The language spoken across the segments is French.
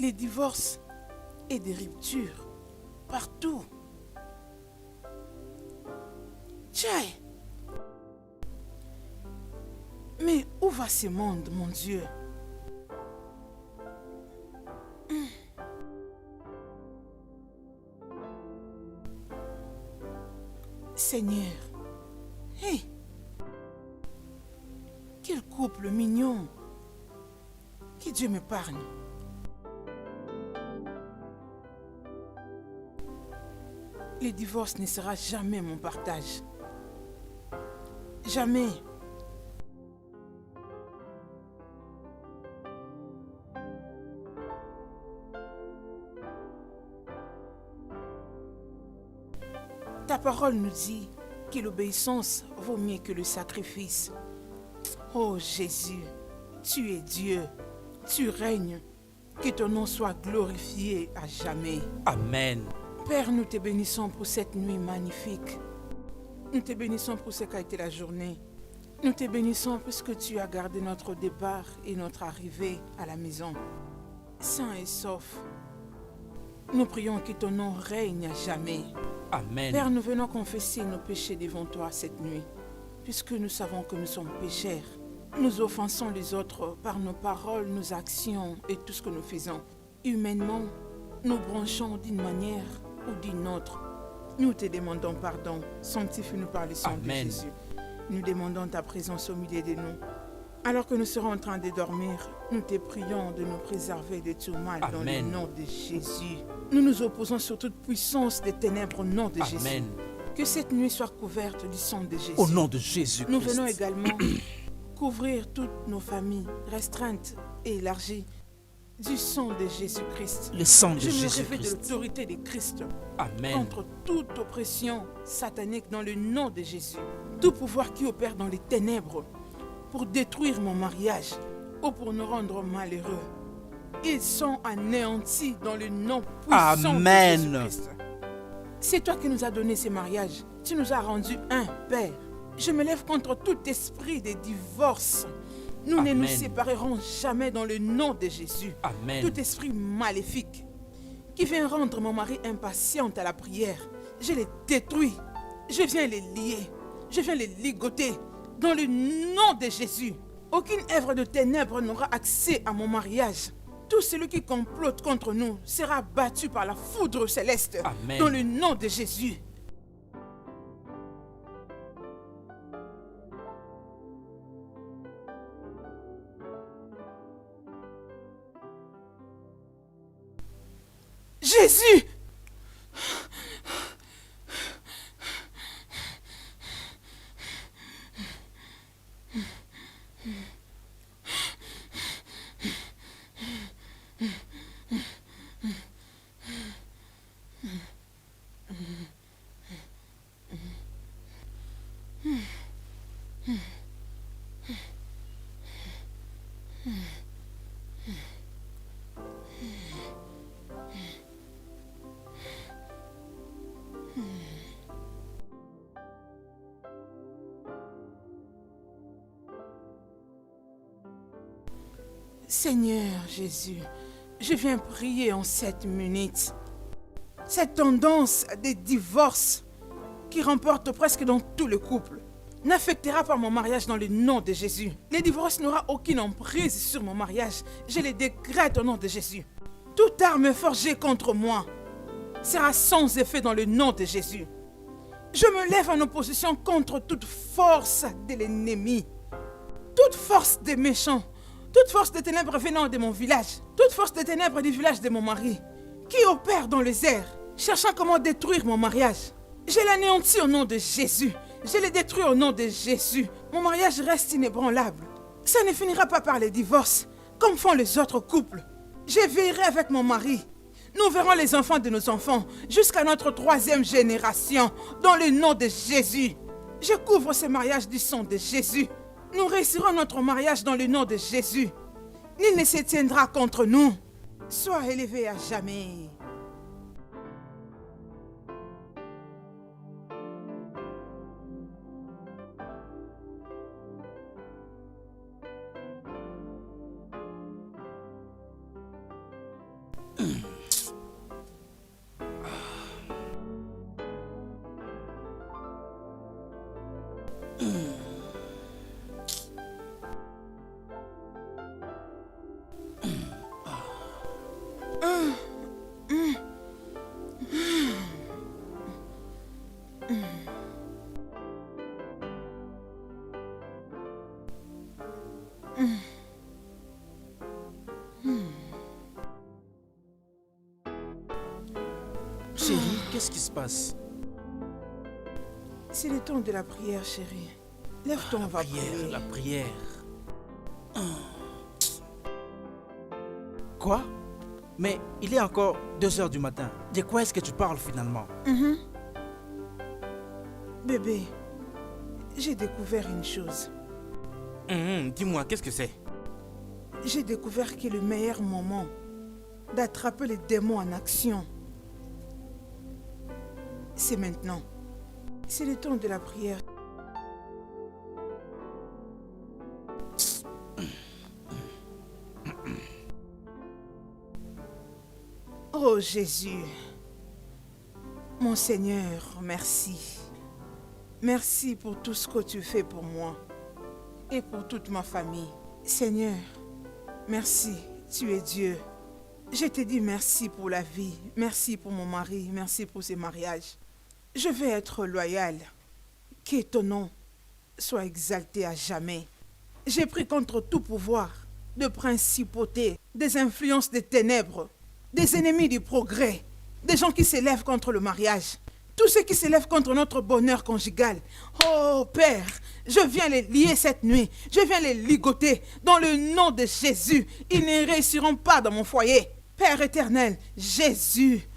des divorces et des ruptures partout. Tchai! Mais où va ce monde, mon Dieu? Seigneur, hé! Quel couple mignon! Que Dieu m'épargne. Le divorce ne sera jamais mon partage. Jamais. Ta parole nous dit que l'obéissance vaut mieux que le sacrifice. Oh Jésus, tu es Dieu, tu règnes, que ton nom soit glorifié à jamais. Amen. Père, nous te bénissons pour cette nuit magnifique. Nous te bénissons pour ce qu'a été la journée. Nous te bénissons puisque tu as gardé notre départ et notre arrivée à la maison, sain et sauf. Nous prions que ton nom règne à jamais. Amen. Père, nous venons confesser nos péchés devant toi cette nuit, puisque nous savons que nous sommes pécheurs. Nous offensons les autres par nos paroles, nos actions et tout ce que nous faisons. Humainement, nous branchons d'une manière ou d'une autre. Nous te demandons pardon. Sanctifie-nous par le sang de Jésus. Nous demandons ta présence au milieu de nous. Alors que nous serons en train de dormir, nous te prions de nous préserver de tout mal. Dans le nom de Jésus. Nous nous opposons sur toute puissance des ténèbres au nom de Jésus. Que cette nuit soit couverte du sang de Jésus. Au nom de Jésus. Nous venons également couvrir toutes nos familles restreintes et élargies du sang de Jésus-Christ. Le sang de Je me Jésus-Christ. révèle de l'autorité de Christ. Amen. Contre toute oppression satanique dans le nom de Jésus. Tout pouvoir qui opère dans les ténèbres pour détruire mon mariage ou pour nous rendre malheureux. Ils sont anéantis dans le nom puissant de Jésus-Christ. C'est toi qui nous as donné ces mariages. Tu nous as rendus un, Père. Je me lève contre tout esprit de divorce. Nous ne nous séparerons jamais dans le nom de Jésus. Amen. Tout esprit maléfique qui vient rendre mon mari impatiente à la prière, je les détruis. Je viens les lier. Je viens les ligoter dans le nom de Jésus. Aucune œuvre de ténèbres n'aura accès à mon mariage. Tout celui qui complote contre nous sera battu par la foudre céleste. Amen. Dans le nom de Jésus. Jésus! Seigneur Jésus, je viens prier en cette minute. Cette tendance des divorces qui remporte presque dans tout le couple n'affectera pas mon mariage dans le nom de Jésus. Les divorces n'aura aucune emprise sur mon mariage. Je les décrète au nom de Jésus. Toute arme forgée contre moi sera sans effet dans le nom de Jésus. Je me lève en opposition contre toute force de l'ennemi, toute force des méchants, toute force des ténèbres venant de mon village, toute force des ténèbres du village de mon mari, qui opère dans les airs, cherchant comment détruire mon mariage. Je l'anéantis au nom de Jésus. Je les détruis au nom de Jésus. Mon mariage reste inébranlable. Ça ne finira pas par les divorces, comme font les autres couples. Je veillerai avec mon mari. Nous verrons les enfants de nos enfants jusqu'à notre 3e génération, dans le nom de Jésus. Je couvre ce mariage du sang de Jésus. Nous réussirons notre mariage dans le nom de Jésus. Nul ne se tiendra contre nous. Sois élevé à jamais. Chérie, qu'est-ce qui se passe? C'est le temps de la prière, chérie. Lève-toi, on va prier. La prière. Quoi? Mais il est encore 2 heures du matin. De quoi est-ce que tu parles finalement? Bébé, j'ai découvert une chose. Dis-moi, qu'est-ce que c'est? J'ai découvert que le meilleur moment d'attraper les démons en action, c'est maintenant. C'est le temps de la prière. Oh Jésus, mon Seigneur, merci. Merci pour tout ce que tu fais pour moi et pour toute ma famille. Seigneur, merci, tu es Dieu. Je te dis merci pour la vie, merci pour mon mari, merci pour ce mariage. Je vais être loyal. Que ton nom soit exalté à jamais. J'ai pris contre tout pouvoir de principauté, des influences des ténèbres, des ennemis du progrès, des gens qui s'élèvent contre le mariage, tous ceux qui s'élèvent contre notre bonheur conjugal. Oh Père, je viens les lier cette nuit, je viens les ligoter dans le nom de Jésus. Ils ne réussiront pas dans mon foyer. Père éternel, Jésus,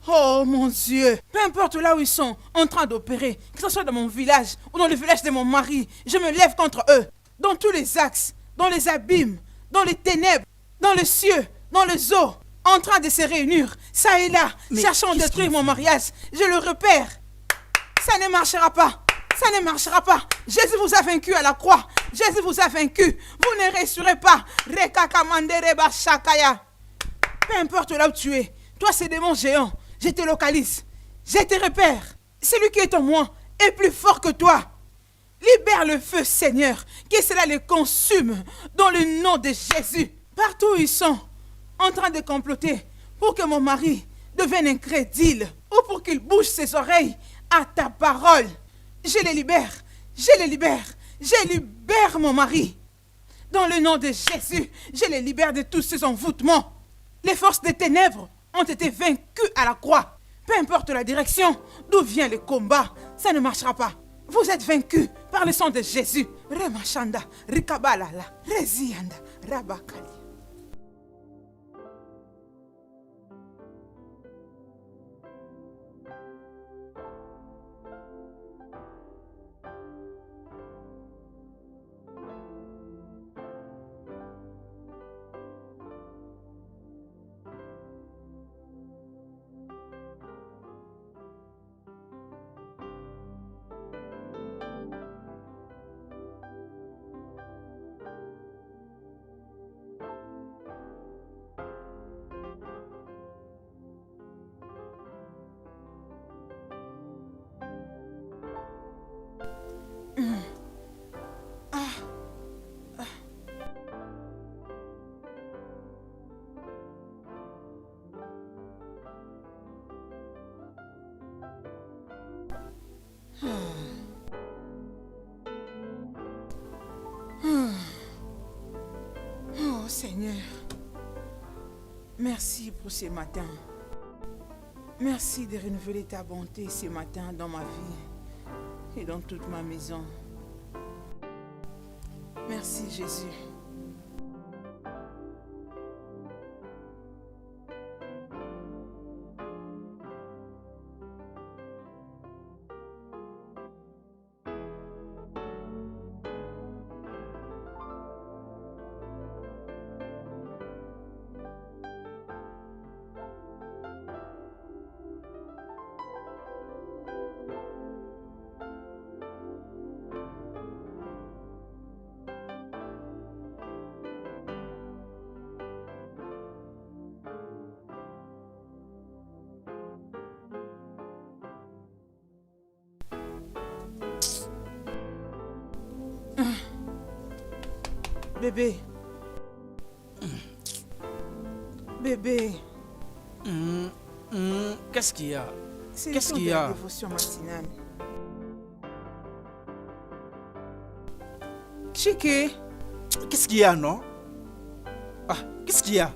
oh mon Dieu, peu importe là où ils sont en train d'opérer, que ce soit dans mon village ou dans le village de mon mari, je me lève contre eux, dans tous les axes, dans les abîmes, dans les ténèbres, dans les cieux, dans les eaux, en train de se réunir, ça et là, cherchant à détruire mon mariage. Je le repère. Ça ne marchera pas. Ça ne marchera pas. Jésus vous a vaincu à la croix. Jésus vous a vaincu. Vous ne réussirez pas. Peu importe là où tu es, toi ces démons géants, je te localise. Je te repère. Celui qui est en moi est plus fort que toi. Libère le feu, Seigneur, que cela les consume dans le nom de Jésus. Partout où ils sont, en train de comploter pour que mon mari devienne incrédule ou pour qu'il bouge ses oreilles à ta parole. Je les libère, je les libère, je libère mon mari. Dans le nom de Jésus, je les libère de tous ces envoûtements. Les forces des ténèbres ont été vaincues à la croix. Peu importe la direction d'où vient le combat, ça ne marchera pas. Vous êtes vaincus par le sang de Jésus. Remachanda, Rikabalala, Rezianda, Rabakali. Oh Seigneur, merci pour ce matin. Merci de renouveler ta bonté ce matin dans ma vie et dans toute ma maison. Merci Jésus. Bébé. Bébé. Qu'est-ce qu'il y a? C'est Qu'est-ce le temps qu'il de y la a? dévotion matinale. Chike, Qu'est-ce qu'il y a, non? Ah, qu'est-ce qu'il y a?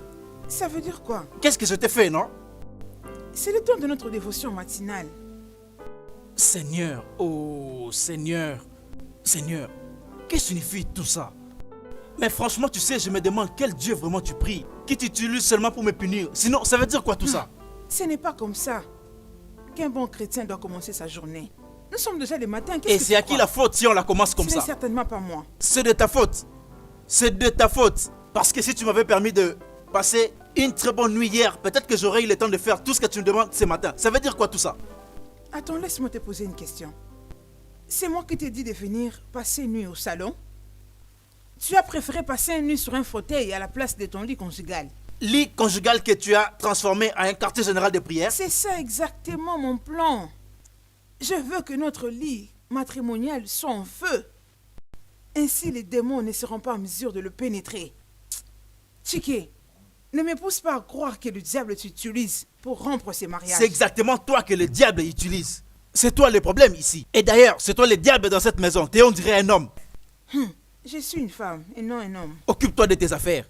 Ça veut dire quoi? Qu'est-ce que je t'ai fait, non? C'est le temps de notre dévotion matinale. Seigneur, oh Seigneur, Seigneur, qu'est-ce que signifie tout ça? Mais franchement, tu sais, je me demande quel Dieu vraiment tu pries, qui t'utilise seulement pour me punir. Sinon, ça veut dire quoi tout ça? Ce n'est pas comme ça qu'un bon chrétien doit commencer sa journée. Nous sommes déjà le matin. Et c'est à qui la faute si on la commence comme ça? Ce ça? n'est certainement pas moi. C'est de ta faute. C'est de ta faute. Parce que si tu m'avais permis de passer une très bonne nuit hier, peut-être que j'aurais eu le temps de faire tout ce que tu me demandes ce matin. Ça veut dire quoi tout ça? Attends, laisse-moi te poser une question. C'est moi qui t'ai dit de venir passer une nuit au salon? Tu as préféré passer une nuit sur un fauteuil à la place de ton lit conjugal. Lit conjugal que tu as transformé en un quartier général de prière? C'est ça exactement mon plan. Je veux que notre lit matrimonial soit en feu. Ainsi, les démons ne seront pas en mesure de le pénétrer. Chiquet, ne me pousse pas à croire que le diable t'utilise pour rompre ces mariages. C'est exactement toi que le diable utilise. C'est toi le problème ici. Et d'ailleurs, c'est toi le diable dans cette maison. T'es, on dirait, un homme. Je suis une femme et non un homme. Occupe-toi de tes affaires.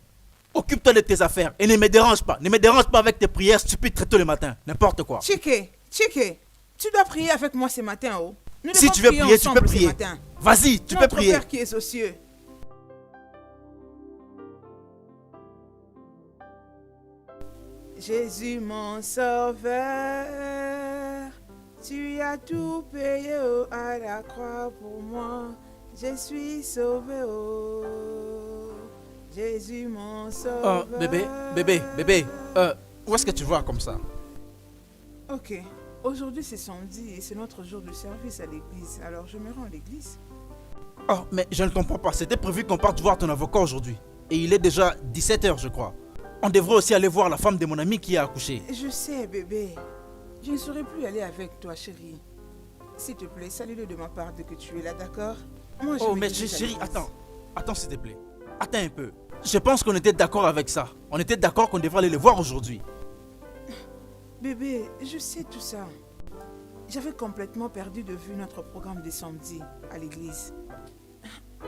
Occupe-toi de tes affaires et ne me dérange pas. Ne me dérange pas avec tes prières stupides très tôt le matin. N'importe quoi. Chiquet, tu dois prier avec moi ce matin, oh. Nous Si devons tu veux prier, tu peux ensemble ce prier. matin. Vas-y, tu peux Notre prier. Père qui es aux cieux. Jésus mon sauveur, tu as tout payé à la croix pour moi. Je suis sauvé, oh. Jésus mon sauveur. Bébé, où est-ce que tu vas comme ça? Ok, aujourd'hui c'est samedi et c'est notre jour de service à l'église, alors je me rends à l'église. Oh, mais je ne comprends pas. C'était prévu qu'on parte voir ton avocat aujourd'hui. Et il est déjà 17h, je crois. On devrait aussi aller voir la femme de mon ami qui a accouché. Je sais, bébé. Je ne saurais plus aller avec toi, chérie. S'il te plaît, salue-le de ma part dès que tu es là, d'accord? Moi, Oh, vais mais dirige à chérie, l'église. attends s'il te plaît. Attends un peu. Je pense qu'on était d'accord avec ça. On était d'accord qu'on devrait aller le voir aujourd'hui. Bébé, je sais tout ça. J'avais complètement perdu de vue notre programme de samedi à l'église.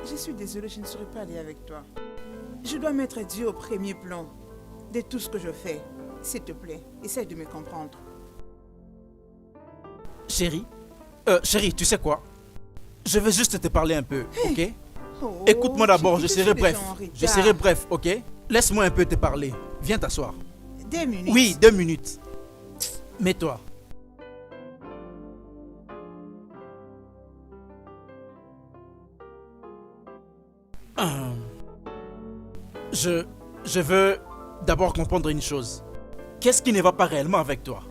Je suis désolée, je ne saurais pas aller avec toi. Je dois mettre Dieu au premier plan de tout ce que je fais. S'il te plaît, essaye de me comprendre. Chérie, tu sais quoi? Je veux juste te parler un peu, ok? Oh, Écoute-moi d'abord, Chiquis, je suis serai déjà bref. en retard. Je serai bref, ok? Laisse-moi un peu te parler. Viens t'asseoir. 2 minutes. Oui, 2 minutes. Mets-toi. Je veux d'abord comprendre une chose. Qu'est-ce qui ne va pas réellement avec toi?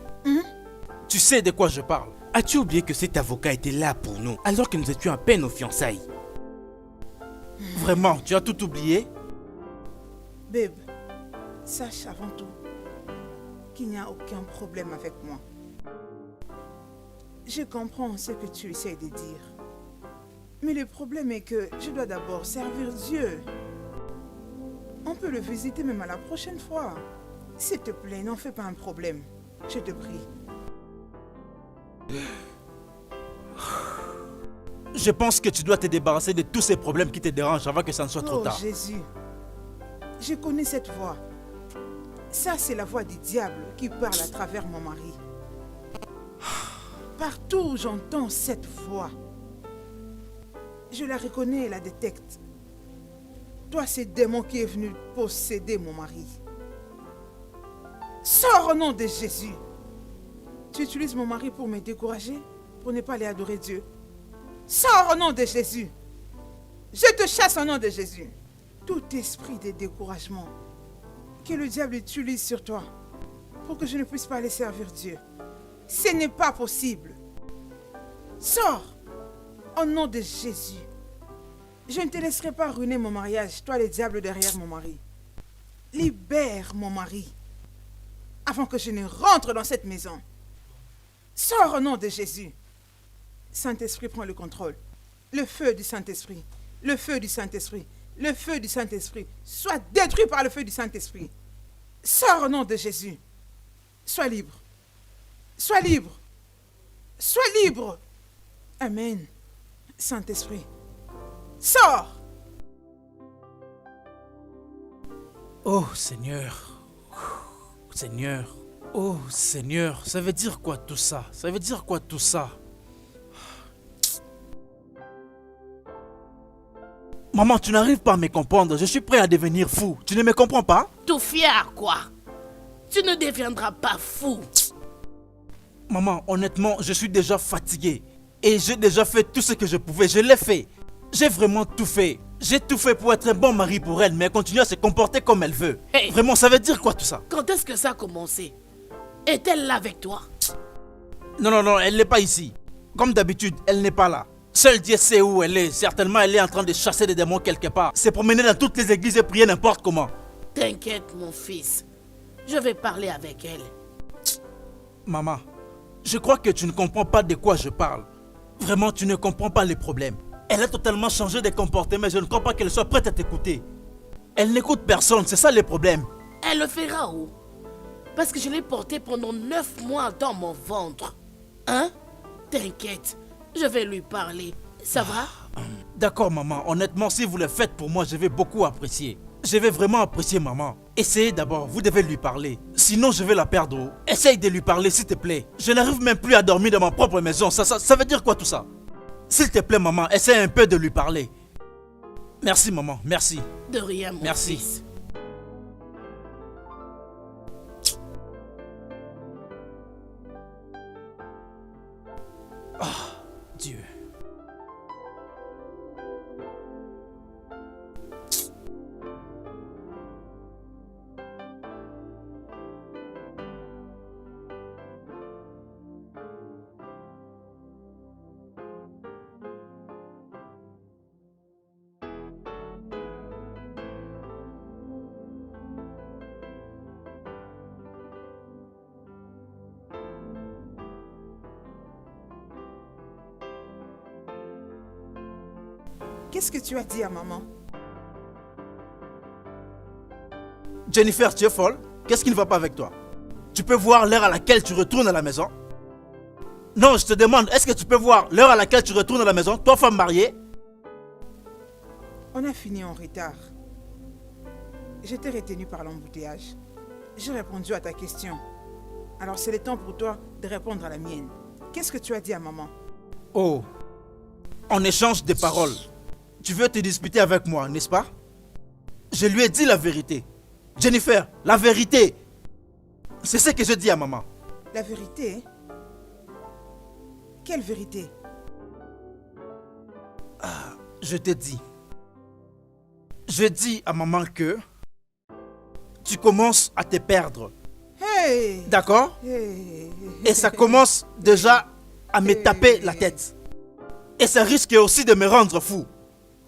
Tu sais de quoi je parle. As-tu oublié que cet avocat était là pour nous alors que nous étions à peine aux fiançailles? Vraiment, tu as tout oublié? Babe, sache avant tout qu'il n'y a aucun problème avec moi. Je comprends ce que tu essaies de dire. Mais le problème est que je dois d'abord servir Dieu. On peut le visiter même à la prochaine fois. S'il te plaît, n'en fais pas un problème. Je te prie. Je pense que tu dois te débarrasser de tous ces problèmes qui te dérangent avant que ça ne soit trop Oh tard. Jésus, je connais cette voix. Ça, c'est la voix du diable qui parle à travers mon mari. Partout où j'entends cette voix, je la reconnais et la détecte. Toi, c'est démon qui est venu posséder mon mari. Sors au nom de Jésus. Tu utilises mon mari pour me décourager, pour ne pas aller adorer Dieu. Sors au nom de Jésus. Je te chasse au nom de Jésus. Tout esprit de découragement que le diable utilise sur toi pour que je ne puisse pas aller servir Dieu, ce n'est pas possible. Sors au nom de Jésus. Je ne te laisserai pas ruiner mon mariage, toi le diable derrière mon mari. Libère mon mari avant que je ne rentre dans cette maison. Sors au nom de Jésus. Saint-Esprit, prends le contrôle. Le feu du Saint-Esprit. Le feu du Saint-Esprit. Le feu du Saint-Esprit. Sois détruit par le feu du Saint-Esprit. Sors au nom de Jésus. Sois libre. Sois libre. Sois libre. Amen. Saint-Esprit. Sors. Oh Seigneur. Seigneur. Oh Seigneur. Ça veut dire quoi tout ça? Ça veut dire quoi tout ça? Maman, tu n'arrives pas à me comprendre. Je suis prêt à devenir fou. Tu ne me comprends pas? Tout fier, quoi? Tu ne deviendras pas fou. Maman, honnêtement, je suis déjà fatigué. Et j'ai déjà fait tout ce que je pouvais. Je l'ai fait. J'ai vraiment tout fait. J'ai tout fait pour être un bon mari pour elle, mais elle continue à se comporter comme elle veut. Hey. Vraiment, ça veut dire quoi tout ça? Quand est-ce que ça a commencé? Est-elle là avec toi? Non, elle n'est pas ici. Comme d'habitude, elle n'est pas là. Seul Dieu sait où elle est. Certainement, elle est en train de chasser des démons quelque part. Se promener dans toutes les églises et prier n'importe comment. T'inquiète, mon fils. Je vais parler avec elle. Maman, je crois que tu ne comprends pas de quoi je parle. Vraiment, tu ne comprends pas les problèmes. Elle a totalement changé de comportement, mais je ne crois pas qu'elle soit prête à t'écouter. Elle n'écoute personne, c'est ça le problème. Elle le fera où? Parce que je l'ai portée pendant 9 mois dans mon ventre. Hein? T'inquiète, je vais lui parler. Ça va? D'accord, maman. Honnêtement, si vous le faites pour moi, je vais beaucoup apprécier. Je vais vraiment apprécier, maman. Essayez d'abord, vous devez lui parler. Sinon, je vais la perdre. Essaye de lui parler, s'il te plaît. Je n'arrive même plus à dormir dans ma propre maison. Ça veut dire quoi tout ça? S'il te plaît, maman, essaye un peu de lui parler. Merci, maman. Merci. De rien, mon Merci. fils. Dieu. Qu'est-ce que tu as dit à maman? Jennifer, tu es folle? Qu'est-ce qui ne va pas avec toi? Tu peux voir l'heure à laquelle tu retournes à la maison? Non, je te demande, est-ce que tu peux voir l'heure à laquelle tu retournes à la maison, toi femme mariée? On a fini en retard. J'étais retenu par l'embouteillage. J'ai répondu à ta question. Alors c'est le temps pour toi de répondre à la mienne. Qu'est-ce que tu as dit à maman? Oh, on échange des paroles. Tu veux te disputer avec moi, n'est-ce pas? Je lui ai dit la vérité. Jennifer, la vérité. C'est ce que je dis à maman. La vérité? Quelle vérité? Je te dis. Je dis à maman que tu commences à te perdre. Hey! D'accord? Hey! Et ça commence déjà à me taper la tête. Et ça risque aussi de me rendre fou.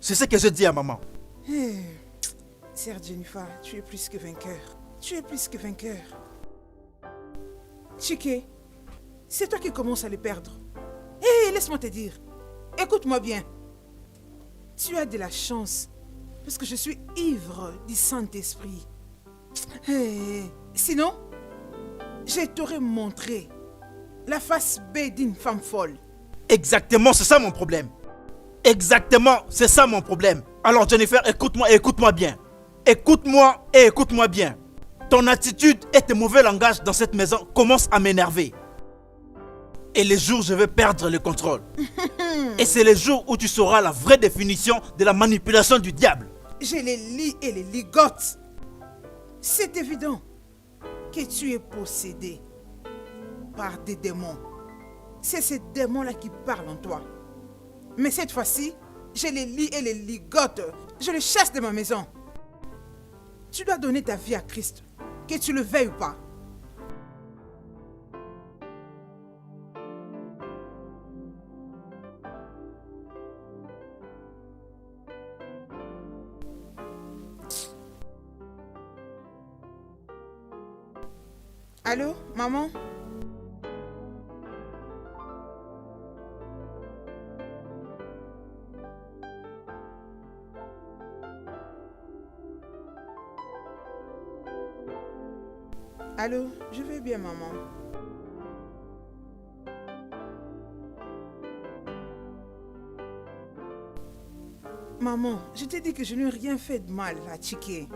C'est ce que je dis à maman. Hey. Sœur Jennifer, tu es plus que vainqueur. Tu es plus que vainqueur. Chike, c'est toi qui commences à le perdre. Hé, laisse-moi te dire. Écoute-moi bien. Tu as de la chance parce que je suis ivre du Saint-Esprit. Hey. Sinon, je t'aurais montré la face B d'une femme folle. Exactement, c'est ça mon problème. Exactement, c'est ça mon problème. Alors Jennifer, écoute-moi et écoute-moi bien. Écoute-moi et écoute-moi bien. Ton attitude et tes mauvais langages dans cette maison commencent à m'énerver. Et les jours où je vais perdre le contrôle. Et c'est les jours où tu sauras la vraie définition de la manipulation du diable. Je les lis et les ligote. C'est évident que tu es possédé par des démons. C'est ces démons-là qui parlent en toi. Mais cette fois-ci, je les lis et les ligote. Je les chasse de ma maison. Tu dois donner ta vie à Christ, que tu le veuilles ou pas. Allô, maman? Allô, je vais bien, maman. Maman, je t'ai dit que je n'ai rien fait de mal à Chike.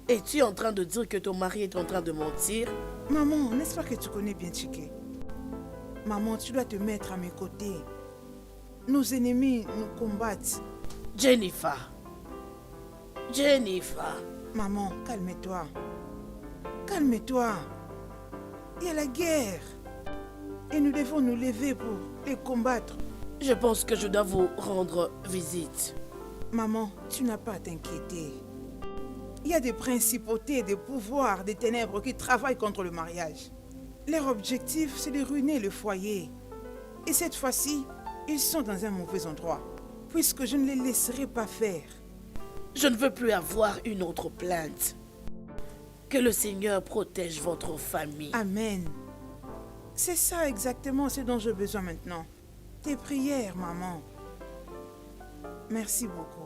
Es-tu en train de dire que ton mari est en train de mentir? Maman, n'est-ce pas que tu connais bien Chike? Maman, tu dois te mettre à mes côtés. Nos ennemis nous combattent. Jennifer. Jennifer. Maman, calme-toi. Calme-toi. Il y a la guerre. Et nous devons nous lever pour les combattre. Je pense que je dois vous rendre visite. Maman, tu n'as pas à t'inquiéter. Il y a des principautés, des pouvoirs, des ténèbres qui travaillent contre le mariage. Leur objectif, c'est de ruiner le foyer. Et cette fois-ci, ils sont dans un mauvais endroit, puisque je ne les laisserai pas faire. Je ne veux plus avoir une autre plainte. Que le Seigneur protège votre famille. Amen. C'est ça exactement ce dont j'ai besoin maintenant. Tes prières, maman. Merci beaucoup.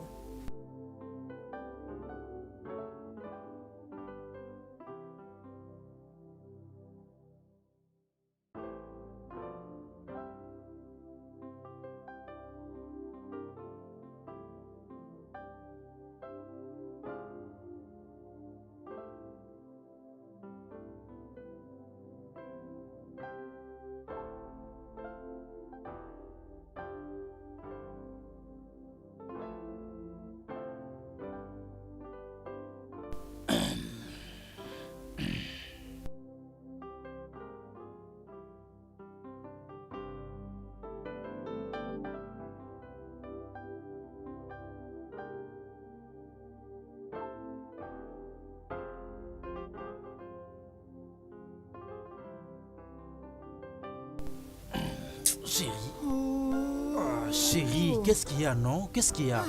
Chérie. Oh. Ah, chérie, qu'est-ce qu'il y a, non? Qu'est-ce qu'il y a?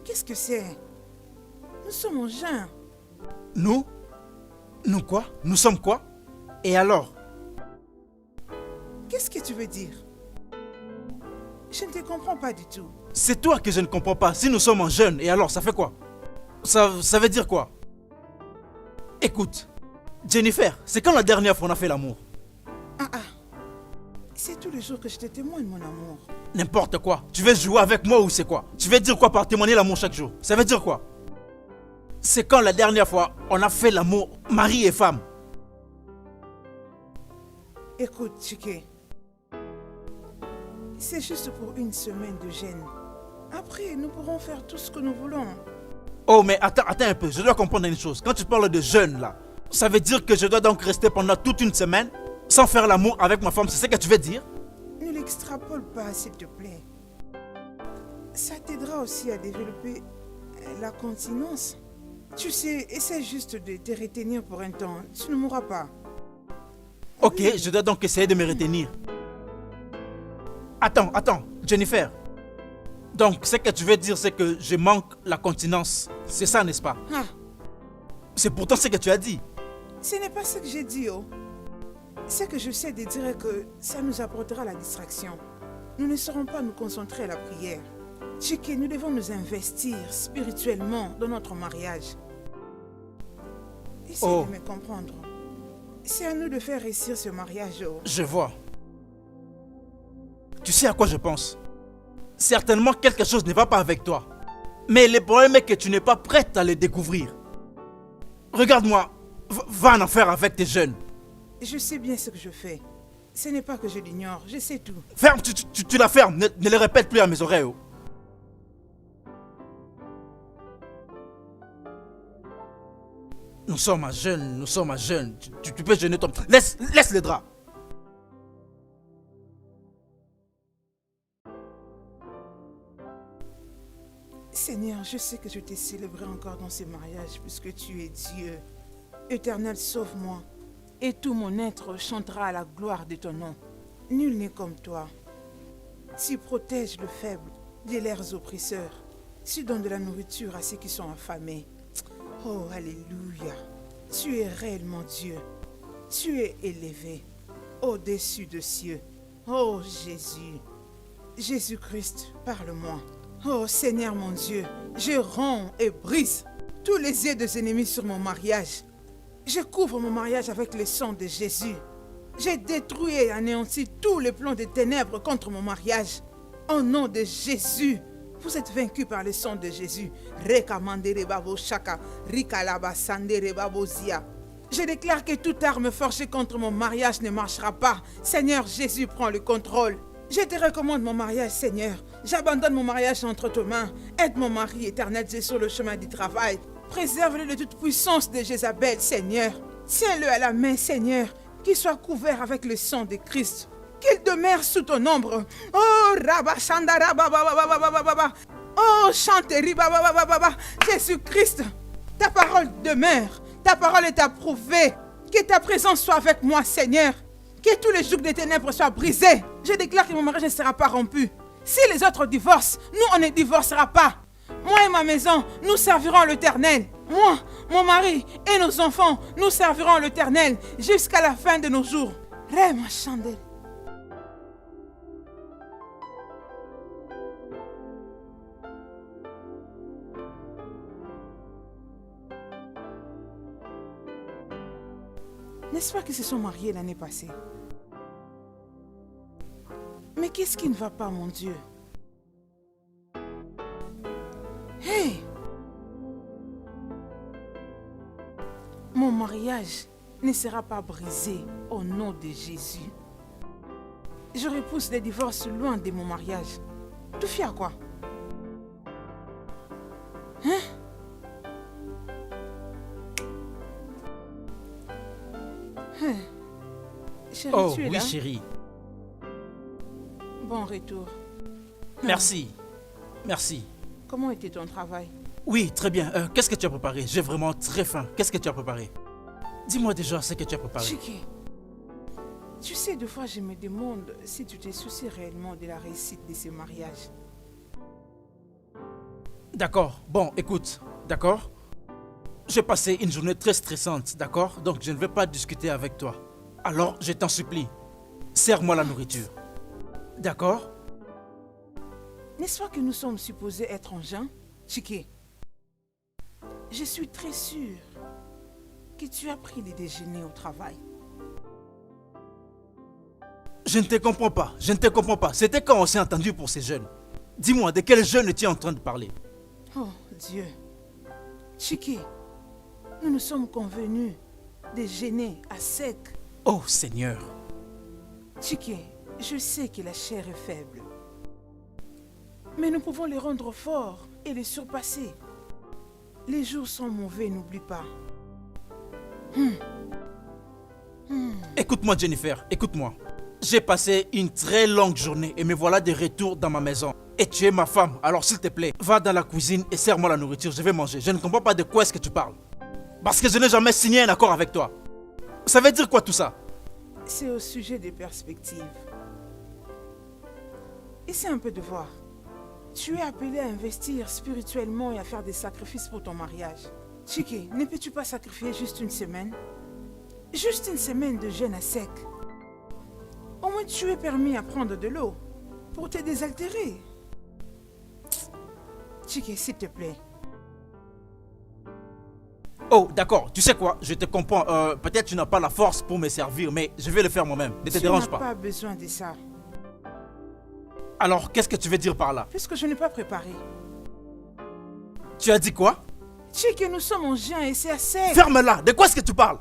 Qu'est-ce que c'est? Nous sommes en juin. Nous? Nous quoi? Nous sommes quoi? Et alors? Qu'est-ce que tu veux dire? Je ne te comprends pas du tout. C'est toi que je ne comprends pas. Si nous sommes en jeûne, et alors, ça fait quoi? Ça veut dire quoi? Écoute, Jennifer, c'est quand la dernière fois on a fait l'amour? C'est tous les jours que je te témoigne, mon amour. N'importe quoi. Tu veux jouer avec moi ou c'est quoi? Tu veux dire quoi par témoigner l'amour chaque jour? Ça veut dire quoi? C'est quand la dernière fois on a fait l'amour mari et femme? Écoute, Chike. C'est juste pour une semaine de jeûne. Après, nous pourrons faire tout ce que nous voulons. Oh mais attends un peu, je dois comprendre une chose. Quand tu parles de jeûne là, ça veut dire que je dois donc rester pendant toute une semaine sans faire l'amour avec ma femme, c'est ce que tu veux dire? Ne l'extrapole pas, s'il te plaît. Ça t'aidera aussi à développer la continence. Tu sais, essaie juste de te retenir pour un temps. Tu ne mourras pas. Ok, je dois donc essayer de me retenir. Attends, Jennifer. Donc, ce que tu veux dire, c'est que je manque la continence. C'est ça, n'est-ce pas? Ah, C'est pourtant ce que tu as dit. ce n'est pas ce que j'ai dit, oh. Ce que je sais de dire est que ça nous apportera la distraction. Nous ne saurons pas nous concentrer à la prière. Chike, nous devons nous investir spirituellement dans notre mariage. Essaye de me comprendre. C'est à nous de faire réussir ce mariage, oh. Je vois. Tu sais à quoi je pense? Certainement quelque chose ne va pas avec toi. Mais le problème est que tu n'es pas prête à le découvrir. Regarde-moi, va en enfer avec tes jeunes. Je sais bien ce que je fais. Ce n'est pas que je l'ignore, je sais tout. Ferme, tu la fermes, ne le répète plus à mes oreilles. Oh. Nous sommes à jeûne. Tu peux jeûner toi. Laisse les draps. Seigneur, je sais que je t'ai célébré encore dans ce mariage puisque tu es Dieu. Éternel, sauve-moi. Et tout mon être chantera à la gloire de ton nom. Nul n'est comme toi. Tu protèges le faible de leurs oppresseurs. Tu donnes de la nourriture à ceux qui sont affamés. Oh, alléluia. Tu es réellement Dieu. Tu es élevé au-dessus des cieux. Oh Jésus. Jésus-Christ, parle-moi. Oh Seigneur mon Dieu, je romps et brise tous les yeux des ennemis sur mon mariage. Je couvre mon mariage avec le sang de Jésus. J'ai détruit et anéanti tous les plans des ténèbres contre mon mariage. Au nom de Jésus, Vous êtes vaincus par le sang de Jésus. Rekamandere babo shaka, rikalaba sandere babo zia. Je déclare que toute arme forgée contre mon mariage ne marchera pas. Seigneur Jésus, prends le contrôle. Je te recommande mon mariage, Seigneur. J'abandonne mon mariage entre tes mains. Aide mon mari éternel Dieu sur le chemin du travail. Préserve-le de toute puissance de Jézabel, Seigneur. Tiens-le à la main, Seigneur. Qu'il soit couvert avec le sang de Christ. Qu'il demeure sous ton ombre. Oh, Rabba Shandara, Baba. Oh, Chanteri, Baba. Jésus-Christ, ta parole demeure. Ta parole est approuvée. Que ta présence soit avec moi, Seigneur. Que tous les jours des ténèbres soient brisés. Je déclare que mon mariage ne sera pas rompu. Si les autres divorcent, nous, on ne divorcera pas. Moi et ma maison, nous servirons l'Éternel. Moi, mon mari et nos enfants, nous servirons l'Éternel jusqu'à la fin de nos jours. Rema chandelle. N'est-ce pas qu'ils se sont mariés l'année passée? Mais qu'est-ce qui ne va pas, mon Dieu? Hey! Mon mariage ne sera pas brisé au nom de Jésus. Je repousse les divorces loin de mon mariage. Tu fais à quoi? Hein? Chérie, Oh tu es oui là? chérie. Bon retour. Merci. Merci. Comment était ton travail? Oui, très bien. Qu'est-ce que tu as préparé? J'ai vraiment très faim. Qu'est-ce que tu as préparé? Dis-moi déjà ce que tu as préparé. Chiki, tu sais, des fois je me demande si tu te soucies réellement de la réussite de ce mariage. D'accord. Bon, écoute. D'accord? J'ai passé une journée très stressante, d'accord? Donc je ne vais pas discuter avec toi. Alors, je t'en supplie, sers-moi la nourriture. D'accord? N'est-ce pas que nous sommes supposés être en jeûne, Chiki? Je suis très sûre que tu as pris le déjeuner au travail. Je ne te comprends pas, je ne te comprends pas. C'était quand on s'est entendu pour ces jeûnes? Dis-moi, de quel jeûne es-tu en train de parler? Oh Dieu. Chiki, nous nous sommes convenus de jeûner à sec. Oh Seigneur. Chiki, je sais que la chair est faible. Mais nous pouvons les rendre forts et les surpasser. Les jours sont mauvais, n'oublie pas. Écoute-moi Jennifer, écoute-moi. J'ai passé une très longue journée et me voilà de retour dans ma maison. Et tu es ma femme, alors s'il te plaît, va dans la cuisine et sers-moi la nourriture, je vais manger. Je ne comprends pas de quoi est-ce que tu parles. Parce que je n'ai jamais signé un accord avec toi. Ça veut dire quoi tout ça? C'est au sujet des perspectives. Essaie un peu de voir. Tu es appelé à investir spirituellement et à faire des sacrifices pour ton mariage. Chiki, ne peux-tu pas sacrifier juste une semaine? Juste une semaine de jeûne à sec. Au moins tu es permis à prendre de l'eau pour te désaltérer. Chiki, s'il te plaît. Oh, d'accord, tu sais quoi, je te comprends. Peut-être tu n'as pas la force pour me servir, mais je vais le faire moi-même. Ne te dérange Tu n'as pas. pas besoin de ça. Alors, qu'est-ce que tu veux dire par là? Puisque je n'ai pas préparé. Tu as dit quoi? Chiki, nous sommes en jeûne et c'est à sec. Ferme-la, de quoi est-ce que tu parles?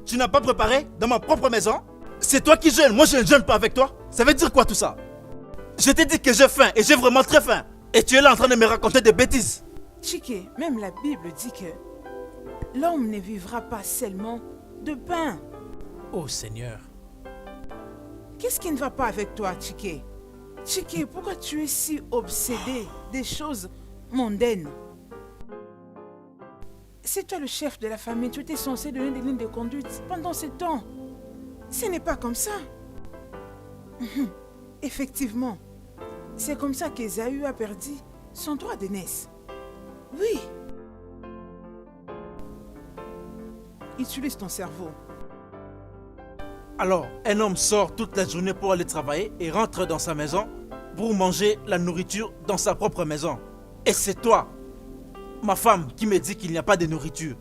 Tu n'as pas préparé dans ma propre maison? C'est toi qui jeûnes, moi je ne jeûne pas avec toi? Ça veut dire quoi tout ça? Je t'ai dit que j'ai faim et j'ai vraiment très faim. Et tu es là en train de me raconter des bêtises. Chiki, même la Bible dit que l'homme ne vivra pas seulement de pain. Oh Seigneur. Qu'est-ce qui ne va pas avec toi, Chiki? Chiki, pourquoi tu es si obsédé des choses mondaines? C'est toi le chef de la famille, tu étais censé donner des lignes de conduite pendant ce temps. Ce n'est pas comme ça. Effectivement, c'est comme ça qu'Ésaü a perdu son droit d'aînesse. Oui. Utilise ton cerveau. Alors, un homme sort toute la journée pour aller travailler et rentre dans sa maison pour manger la nourriture dans sa propre maison. Et c'est toi, ma femme, qui me dit qu'il n'y a pas de nourriture.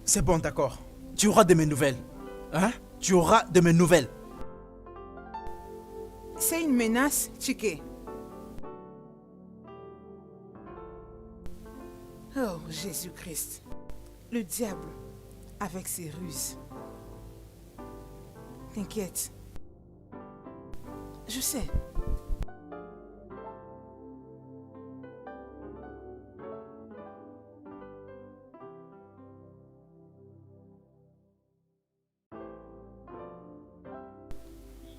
C'est bon, d'accord. Tu auras de mes nouvelles. Hein? Tu auras de mes nouvelles. C'est une menace, Chiki. Oh, Jésus-Christ. Le diable avec ses ruses. T'inquiète. Je sais.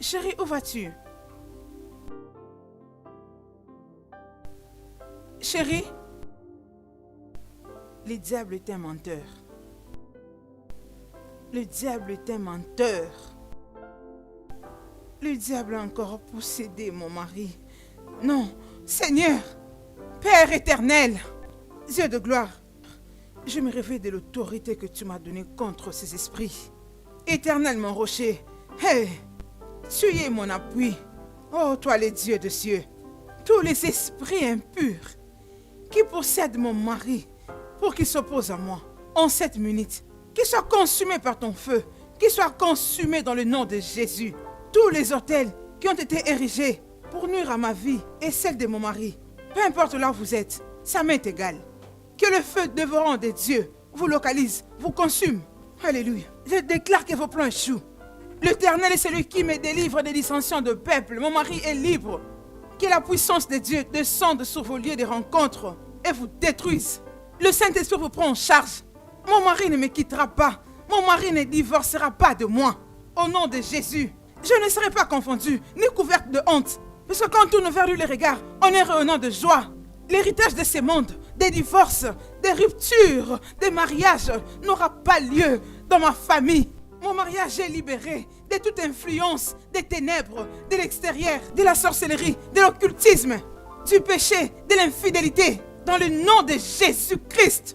Chérie, où vas-tu? Chérie? Le diable est un menteur. Le diable est un menteur. Le diable a encore possédé mon mari. Non, Seigneur, Père éternel, Dieu de gloire, je me réveille de l'autorité que tu m'as donnée contre ces esprits. Éternel mon rocher, hey, tu es mon appui. Oh, toi les dieux de cieux, tous les esprits impurs qui possèdent mon mari pour qu'il s'oppose à moi en cette minute, qu'il soit consumé par ton feu, qu'il soit consumé dans le nom de Jésus. Tous les autels qui ont été érigés pour nuire à ma vie et celle de mon mari, peu importe là où vous êtes, ça m'est égal. Que le feu dévorant des dieux vous localise, vous consume. Alléluia. Je déclare que vos plans échouent. L'Éternel est celui qui me délivre des dissensions de peuple. Mon mari est libre. Que la puissance de Dieu descende sur vos lieux de rencontre et vous détruise. Le Saint-Esprit vous prend en charge. Mon mari ne me quittera pas. Mon mari ne divorcera pas de moi. Au nom de Jésus, je ne serai pas confondue ni couverte de honte. Parce que quand on tourne vers lui les regards, on est rayonnant de joie. L'héritage de ces mondes, des divorces, des ruptures, des mariages n'aura pas lieu dans ma famille. Mon mariage est libéré de toute influence des ténèbres, de l'extérieur, de la sorcellerie, de l'occultisme, du péché, de l'infidélité. Dans le nom de Jésus-Christ.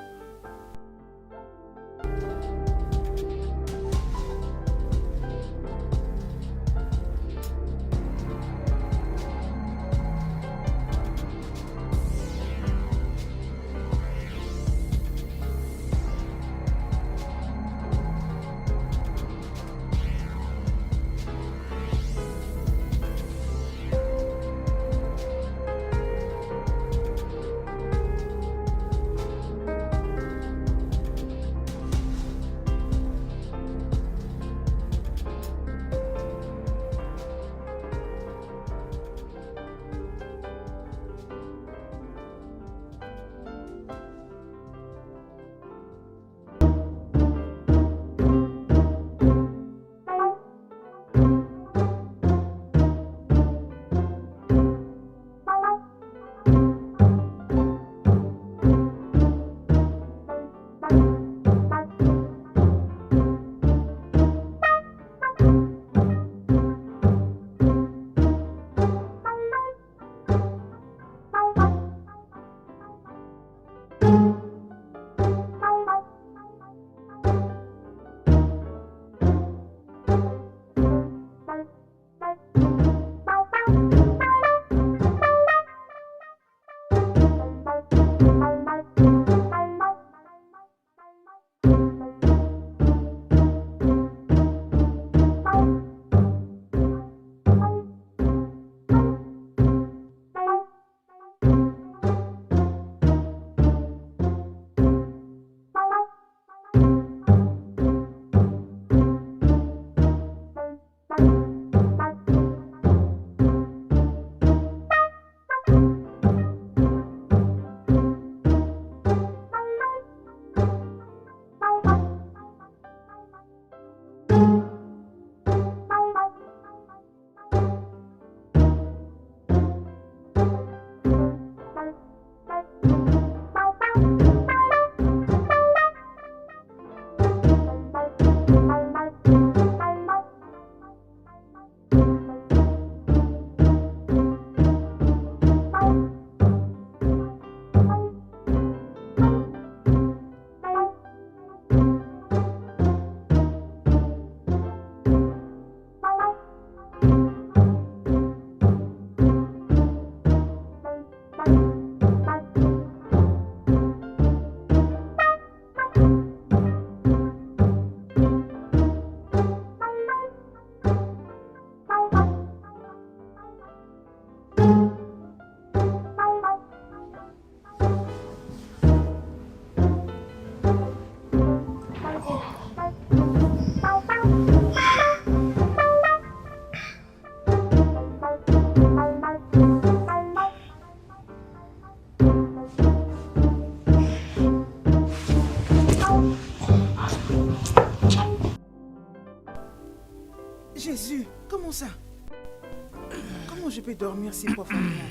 je peux dormir si profondément?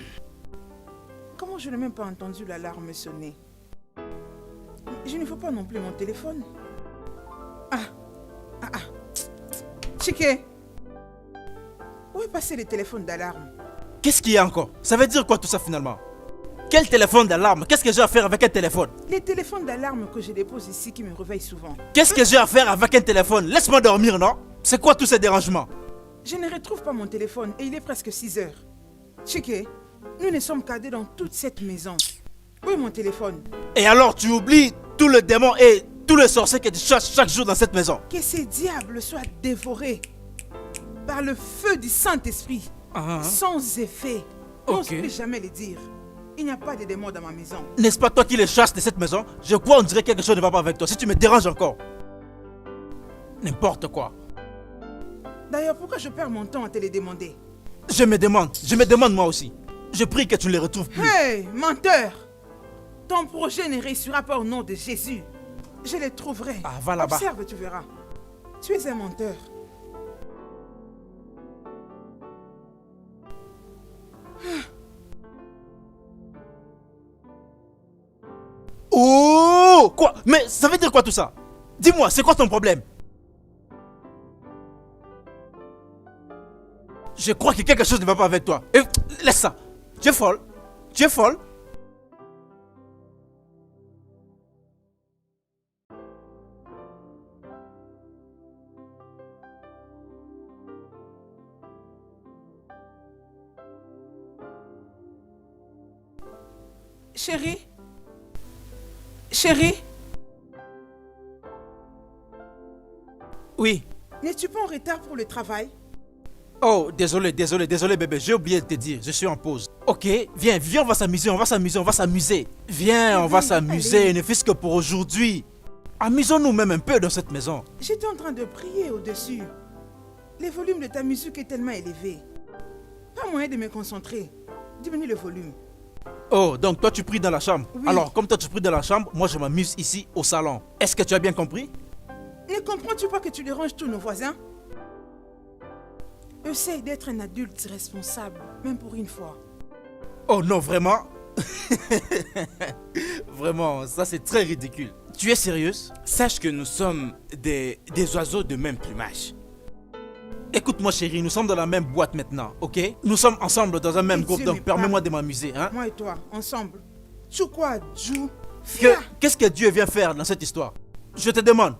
Comment je n'ai même pas entendu l'alarme sonner? Je ne vois pas non plus mon téléphone. Chike, où est passé le téléphone d'alarme? Qu'est-ce qu'il y a encore? Ça veut dire quoi tout ça finalement? Quel téléphone d'alarme? Qu'est-ce que j'ai à faire avec un téléphone? Les téléphones d'alarme que je dépose ici qui me réveillent souvent. Qu'est-ce que j'ai à faire avec un téléphone? Laisse-moi dormir, non? C'est quoi tous ces dérangements? Je ne retrouve pas mon téléphone et il est presque 6 heures. Chike, nous ne sommes qu'à deux dans toute cette maison. Où est mon téléphone? Et alors tu oublies tout le démon et tous les sorciers que tu chasses chaque jour dans cette maison? Que ces diables soient dévorés par le feu du Saint-Esprit, sans effet. N'ose plus jamais le dire. Il n'y a pas de démons dans ma maison. N'est-ce pas toi qui les chasses de cette maison? Je crois on dirait quelque chose ne va pas avec toi. Si tu me déranges encore. N'importe quoi. D'ailleurs, pourquoi je perds mon temps à te les demander? Je me demande moi aussi. Je prie que tu ne les retrouves plus. Hey, menteur! Ton projet ne réussira pas au nom de Jésus. Je les trouverai. Ah, va là-bas. Observe, tu verras. Tu es un menteur. Oh! Quoi? Mais ça veut dire quoi tout ça? Dis-moi, c'est quoi ton problème? Je crois que quelque chose ne va pas avec toi. Et laisse ça. Tu es folle. Tu es folle. Chérie? Chérie? Oui. N'es-tu pas en retard pour le travail? Oh, désolé bébé, j'ai oublié de te dire, je suis en pause. Ok, viens, on va s'amuser. Viens, on va s'amuser, ne fût-ce que pour aujourd'hui. Amusons-nous même un peu dans cette maison. J'étais en train de prier au-dessus. Le volume de ta musique est tellement élevé. Pas moyen de me concentrer. Diminue le volume. Oh, donc toi tu pries dans la chambre. Oui. Alors, comme toi tu pries dans la chambre, moi je m'amuse ici au salon. Est-ce que tu as bien compris? Ne comprends-tu pas que tu déranges tous nos voisins? Essaye d'être un adulte responsable, même pour une fois. Oh non, vraiment? Vraiment, ça c'est très ridicule. Tu es sérieuse? Sache que nous sommes des oiseaux de même plumage. Écoute-moi chérie, nous sommes dans la même boîte maintenant, ok? Nous sommes ensemble dans un même Et groupe, Dieu donc me permets-moi parle. de m'amuser, hein? Moi et toi, ensemble. Tu quoi, Jou? Fia! Qu'est-ce que Dieu vient faire dans cette histoire? Je te demande,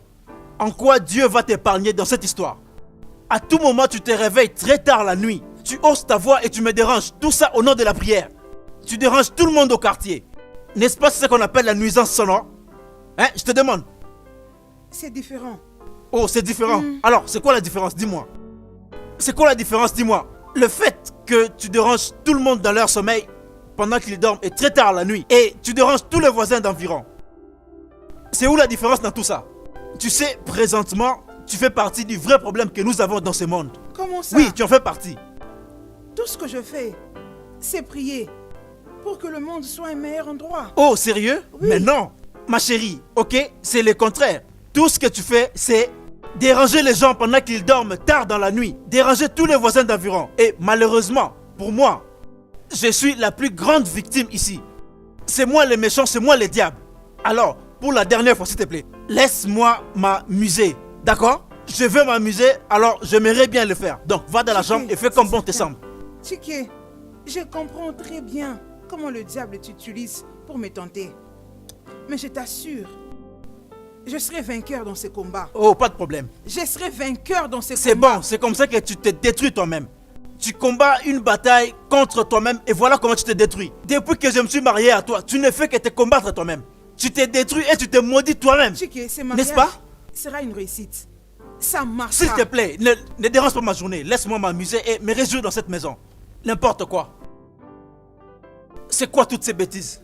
en quoi Dieu va t'épargner dans cette histoire? À tout moment, tu te réveilles très tard la nuit. Tu hausses ta voix et tu me déranges. Tout ça au nom de la prière. Tu déranges tout le monde au quartier. N'est-ce pas ce qu'on appelle la nuisance sonore? Hein? Je te demande. C'est différent. Oh, c'est différent. Alors, c'est quoi la différence? Dis-moi. C'est quoi la différence? Dis-moi. Le fait que tu déranges tout le monde dans leur sommeil pendant qu'ils dorment et très tard la nuit et tu déranges tous les voisins d'environ. C'est où la différence dans tout ça? Tu sais, présentement, tu fais partie du vrai problème que nous avons dans ce monde. Comment ça? Oui, tu en fais partie. Tout ce que je fais, c'est prier pour que le monde soit un meilleur endroit. Oh, sérieux? Oui. Mais non, ma chérie, ok? C'est le contraire. Tout ce que tu fais, c'est déranger les gens pendant qu'ils dorment tard dans la nuit. Déranger tous les voisins d'environ. Et malheureusement, pour moi, je suis la plus grande victime ici. C'est moi le méchant, c'est moi le diable. Alors, pour la dernière fois, s'il te plaît, laisse-moi m'amuser. D'accord? Je veux m'amuser, alors j'aimerais bien le faire. Donc, va dans la chambre et fais comme bon te semble. Chike, je comprends très bien comment le diable t'utilise pour me tenter. Mais je t'assure, je serai vainqueur dans ce combat. Oh, pas de problème. Je serai vainqueur dans ce C'est combat. bon, c'est comme ça que tu te détruis toi-même. Tu combats une bataille contre toi-même et voilà comment tu te détruis. Depuis que je me suis marié à toi, tu ne fais que te combattre toi-même. Tu te détruis et tu te maudis toi-même. Chike, ce mariage N'est-ce pas? sera une réussite. Ça marchera. S'il te plaît, ne dérange pas ma journée. Laisse-moi m'amuser et me réjouir dans cette maison. N'importe quoi. C'est quoi toutes ces bêtises?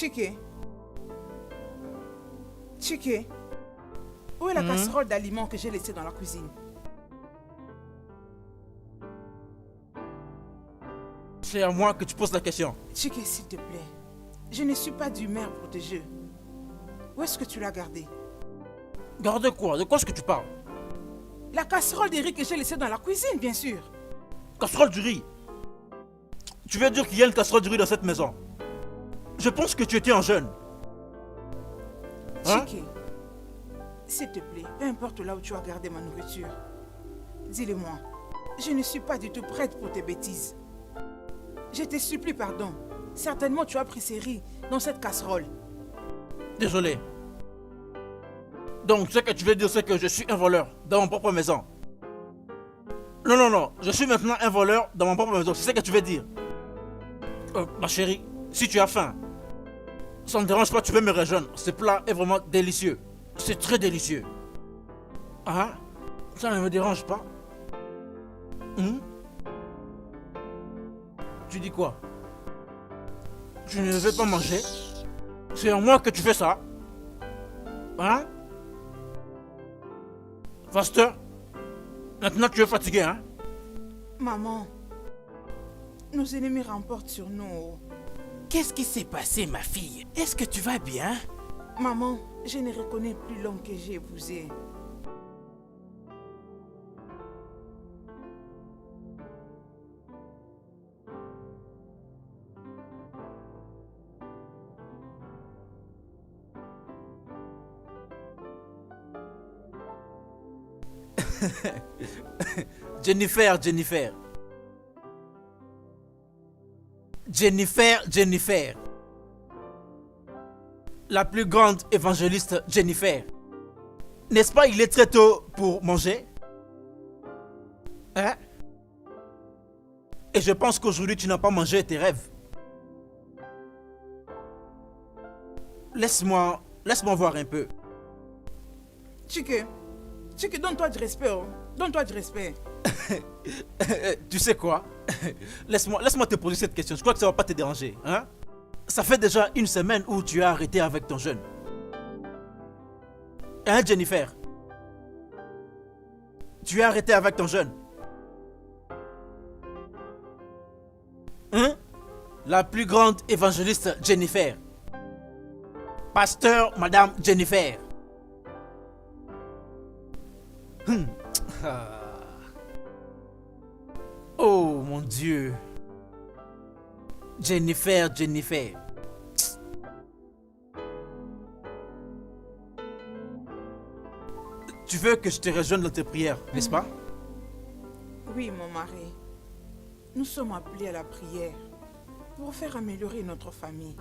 Chike. Chike. Où est la casserole d'aliments que j'ai laissée dans la cuisine? C'est à moi que tu poses la question. Chike, s'il te plaît. Je ne suis pas d'humeur pour tes jeux. Où est-ce que tu l'as gardé? Garde quoi? De quoi est-ce que tu parles? La casserole de riz que j'ai laissée dans la cuisine, bien sûr. Casserole du riz. Tu veux dire qu'il y a une casserole du riz dans cette maison? Je pense que tu étais en jeûne. Hein? Chike, s'il te plaît, peu importe là où tu as gardé ma nourriture, dis-le-moi. Je ne suis pas du tout prête pour tes bêtises. Je te supplie pardon. Certainement tu as pris ces riz dans cette casserole. Désolé. Donc, ce que tu veux dire, c'est que je suis un voleur dans mon propre maison. Non, non, non. Je suis maintenant un voleur dans mon propre maison. C'est ce que tu veux dire. Ma chérie, si tu as faim, ça ne me dérange pas, tu peux me rejoindre. Ce plat est vraiment délicieux. C'est très délicieux. Hein? Ça ne me dérange pas. Tu dis quoi? Tu ne veux pas manger? C'est à moi que tu fais ça? Hein? Pasteur, maintenant tu es fatigué, hein? Maman, nos ennemis remportent sur nous. Qu'est-ce qui s'est passé, ma fille? Est-ce que tu vas bien? Maman, je ne reconnais plus l'homme que j'ai épousé. Jennifer, Jennifer. Jennifer, Jennifer. La plus grande évangéliste Jennifer. N'est-ce pas, il est très tôt pour manger? Hein? Et je pense qu'aujourd'hui tu n'as pas mangé tes rêves. Laisse-moi voir un peu. Chike, donne-toi du respect. Oh. Donne-toi du respect. Tu sais quoi? Laisse-moi te poser cette question. Je crois que ça va pas te déranger. Hein? Ça fait déjà une semaine où tu as arrêté avec ton jeûne. Hein, Jennifer? Tu as arrêté avec ton jeûne. Hein? La plus grande évangéliste Jennifer. Pasteur Madame Jennifer. Oh mon Dieu. Jennifer, Jennifer. Tu veux que je te rejoigne dans tes prières, n'est-ce pas? Oui, mon mari. Nous sommes appelés à la prière pour faire améliorer notre famille.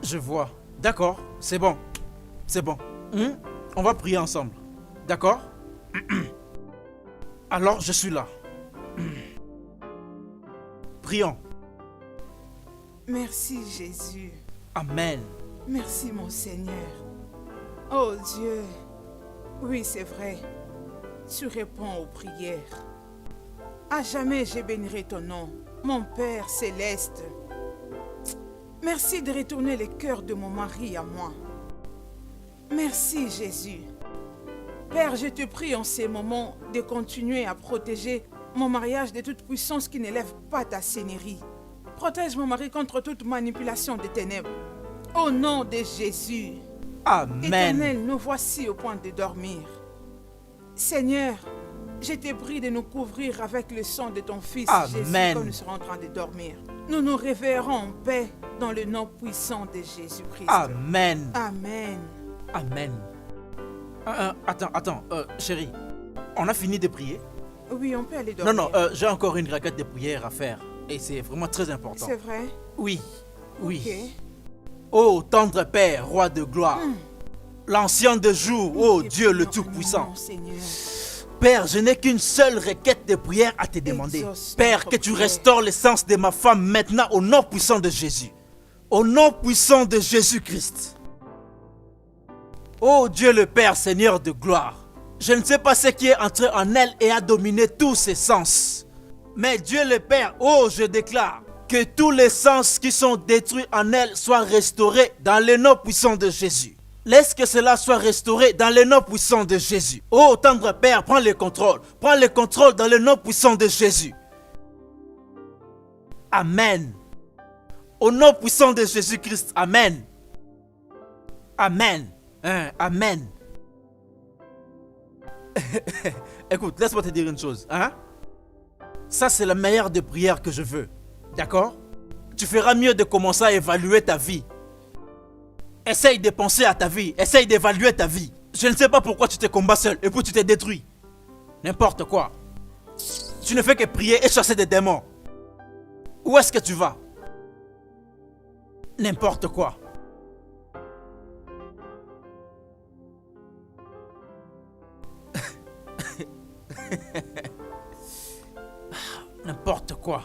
Je vois. D'accord, c'est bon. C'est bon. On va prier ensemble. D'accord? Alors, je suis là. Prions. Merci, Jésus. Amen. Merci, mon Seigneur. Oh Dieu. Oui, c'est vrai. Tu réponds aux prières. À jamais je bénirai ton nom, mon Père céleste. Merci de retourner le cœur de mon mari à moi. Merci, Jésus. Père, je te prie en ces moments de continuer à protéger mon mariage de toute puissance qui n'élève pas ta seigneurie. Protège mon mari contre toute manipulation des ténèbres. Au nom de Jésus. Amen. Éternel, nous voici au point de dormir. Seigneur, je te prie de nous couvrir avec le sang de ton Fils Jésus quand nous serons en train de dormir. Nous nous réveillerons en paix dans le nom puissant de Jésus-Christ. Amen. Amen. Amen. Attends, chérie. On a fini de prier? Oui, on peut aller dormir. Non, j'ai encore une requête de prière à faire. Et c'est vraiment très important. C'est vrai? Oui. Ok. Ô tendre Père, roi de gloire, l'ancien de jour, ô Dieu le Tout-Puissant. Père, je n'ai qu'une seule requête de prière à te demander. Père, que tu restaures l'essence de ma femme maintenant au nom puissant de Jésus. Au nom puissant de Jésus-Christ. Ô Dieu le Père, Seigneur de gloire, je ne sais pas ce qui est entré en elle et a dominé tous ses sens. Mais Dieu le Père, oh je déclare Que tous les sens qui sont détruits en elle soient restaurés dans le nom puissant de Jésus. Laisse que cela soit restauré dans le nom puissant de Jésus. Oh, tendre Père, prends le contrôle. Prends le contrôle dans le nom puissant de Jésus. Amen. Au nom puissant de Jésus-Christ. Amen. Amen. Amen. Écoute, laisse-moi te dire une chose. Ça, c'est la meilleure des prières que je veux. D'accord? Tu feras mieux de commencer à évaluer ta vie. Essaye de penser à ta vie. Essaye d'évaluer ta vie. Je ne sais pas pourquoi tu te combats seul et puis tu te détruis. N'importe quoi. Tu ne fais que prier et chasser des démons. Où est-ce que tu vas? N'importe quoi. N'importe quoi.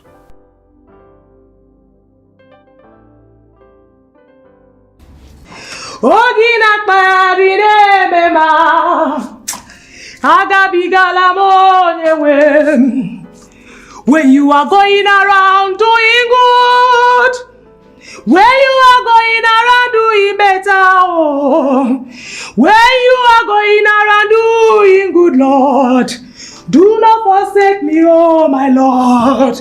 Ogina parire mema Agabigala monyewe. When you are going around doing good, when you are going around doing better, oh, when you are going around doing good, Lord, do not forsake me, oh my Lord.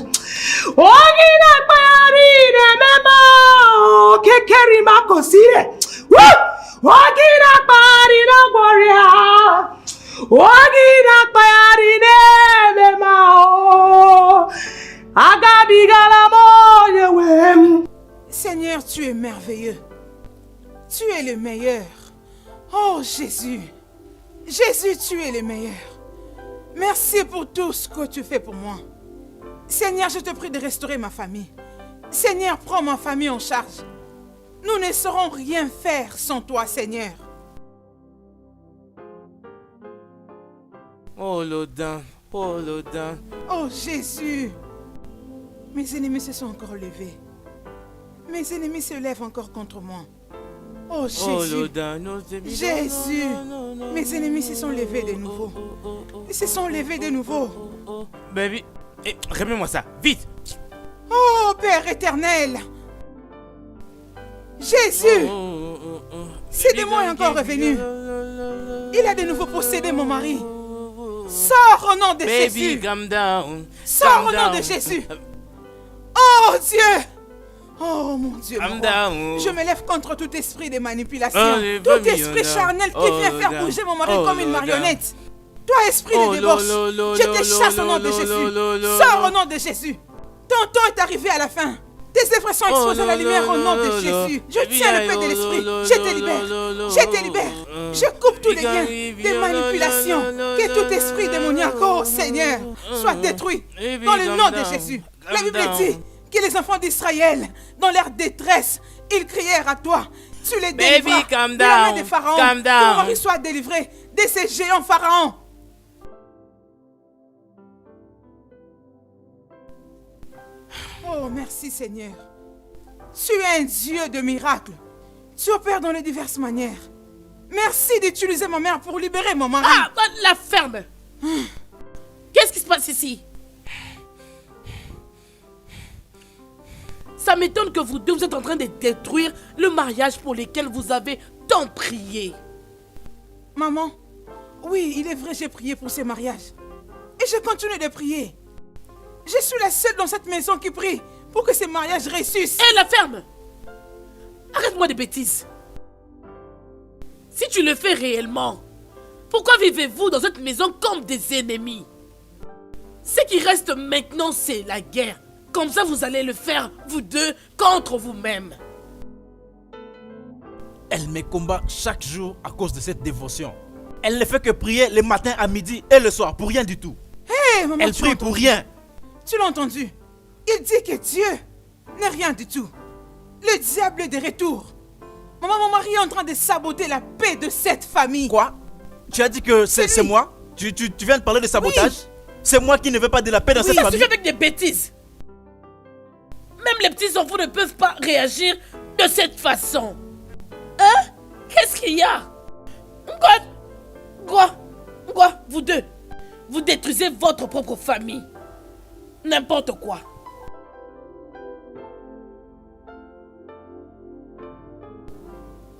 Ogina parire mema kekeri makosire. Ogina parire gloria. Ogina parire mema agabigala monyewe. Seigneur, tu es merveilleux. Tu es le meilleur. Oh Jésus. Jésus, tu es le meilleur. Merci pour tout ce que tu fais pour moi. Seigneur, je te prie de restaurer ma famille. Seigneur, prends ma famille en charge. Nous ne saurons rien faire sans toi, Seigneur. Oh Lodin, oh Lodin. Oh Jésus. Mes ennemis se sont encore levés. Mes ennemis se lèvent encore contre moi. Oh Jésus. Oh Lodin, nos ennemis. Jésus. Mes ennemis se sont levés de nouveau. Ils se sont levés de nouveau. Baby, remets-moi ça, vite. Oh Père éternel. Jésus. Ce démon est encore revenu. Il a de nouveau possédé mon mari. Sors au nom de Jésus. Baby, calm down. Sors au nom de Jésus. Oh Dieu. Oh mon Dieu. Calm mon roi. down. Je me lève contre tout esprit de manipulation. Oh, Tout baby, esprit oh, charnel qui oh, vient faire down. bouger mon mari Oh, comme une down. marionnette. Toi esprit Oh, de débauche. lo, lo, Je lo, te lo, chasse au lo, nom de lo, Jésus. lo, lo, Sors lo. au nom de Jésus. Ton temps est arrivé à la fin. Tes œuvres sont exposées à la lumière au nom de Jésus. Je tiens le paix de l'esprit. Je te libère. Je te libère. Je coupe tous les liens de manipulation. Que tout esprit démoniaque, oh Seigneur, soit détruit dans le nom de Jésus. La Bible dit que les enfants d'Israël, dans leur détresse, ils crièrent à toi. Tu les délivras calm de la main down. de Pharaon. Calm Ton down. mari soit délivré de ces géants Pharaon. Oh, merci Seigneur. Tu es un Dieu de miracles. Tu opères dans les diverses manières. Merci d'utiliser ma mère pour libérer mon mari. Ah, la ferme. Qu'est-ce qui se passe ici? Ça m'étonne que vous deux, vous êtes en train de détruire le mariage pour lequel vous avez tant prié. Maman, oui, il est vrai, j'ai prié pour ce mariage. Et je continue de prier. Je suis la seule dans cette maison qui prie pour que ce mariage réussisse. Hé, la ferme! Arrête-moi des bêtises. Si tu le fais réellement, pourquoi vivez-vous dans cette maison comme des ennemis? Ce qui reste maintenant, c'est la guerre. Comme ça, vous allez le faire, vous deux, contre vous-même. Elle me combat chaque jour à cause de cette dévotion. Elle ne fait que prier le matin, à midi et le soir pour rien du tout. Hé, maman, Elle tu prie l'as pour entendu? rien. Tu l'as entendu? Il dit que Dieu n'est rien du tout. Le diable est de retour. Maman, mon mari est en train de saboter la paix de cette famille. Quoi? Tu as dit que c'est lui. moi? Tu viens de parler de sabotage? Oui. C'est moi qui ne veux pas de la paix dans cette Ça famille? suffit avec des bêtises. Même les petits enfants ne peuvent pas réagir de cette façon. Hein? Qu'est-ce qu'il y a? Quoi? Vous deux, vous détruisez votre propre famille. N'importe quoi.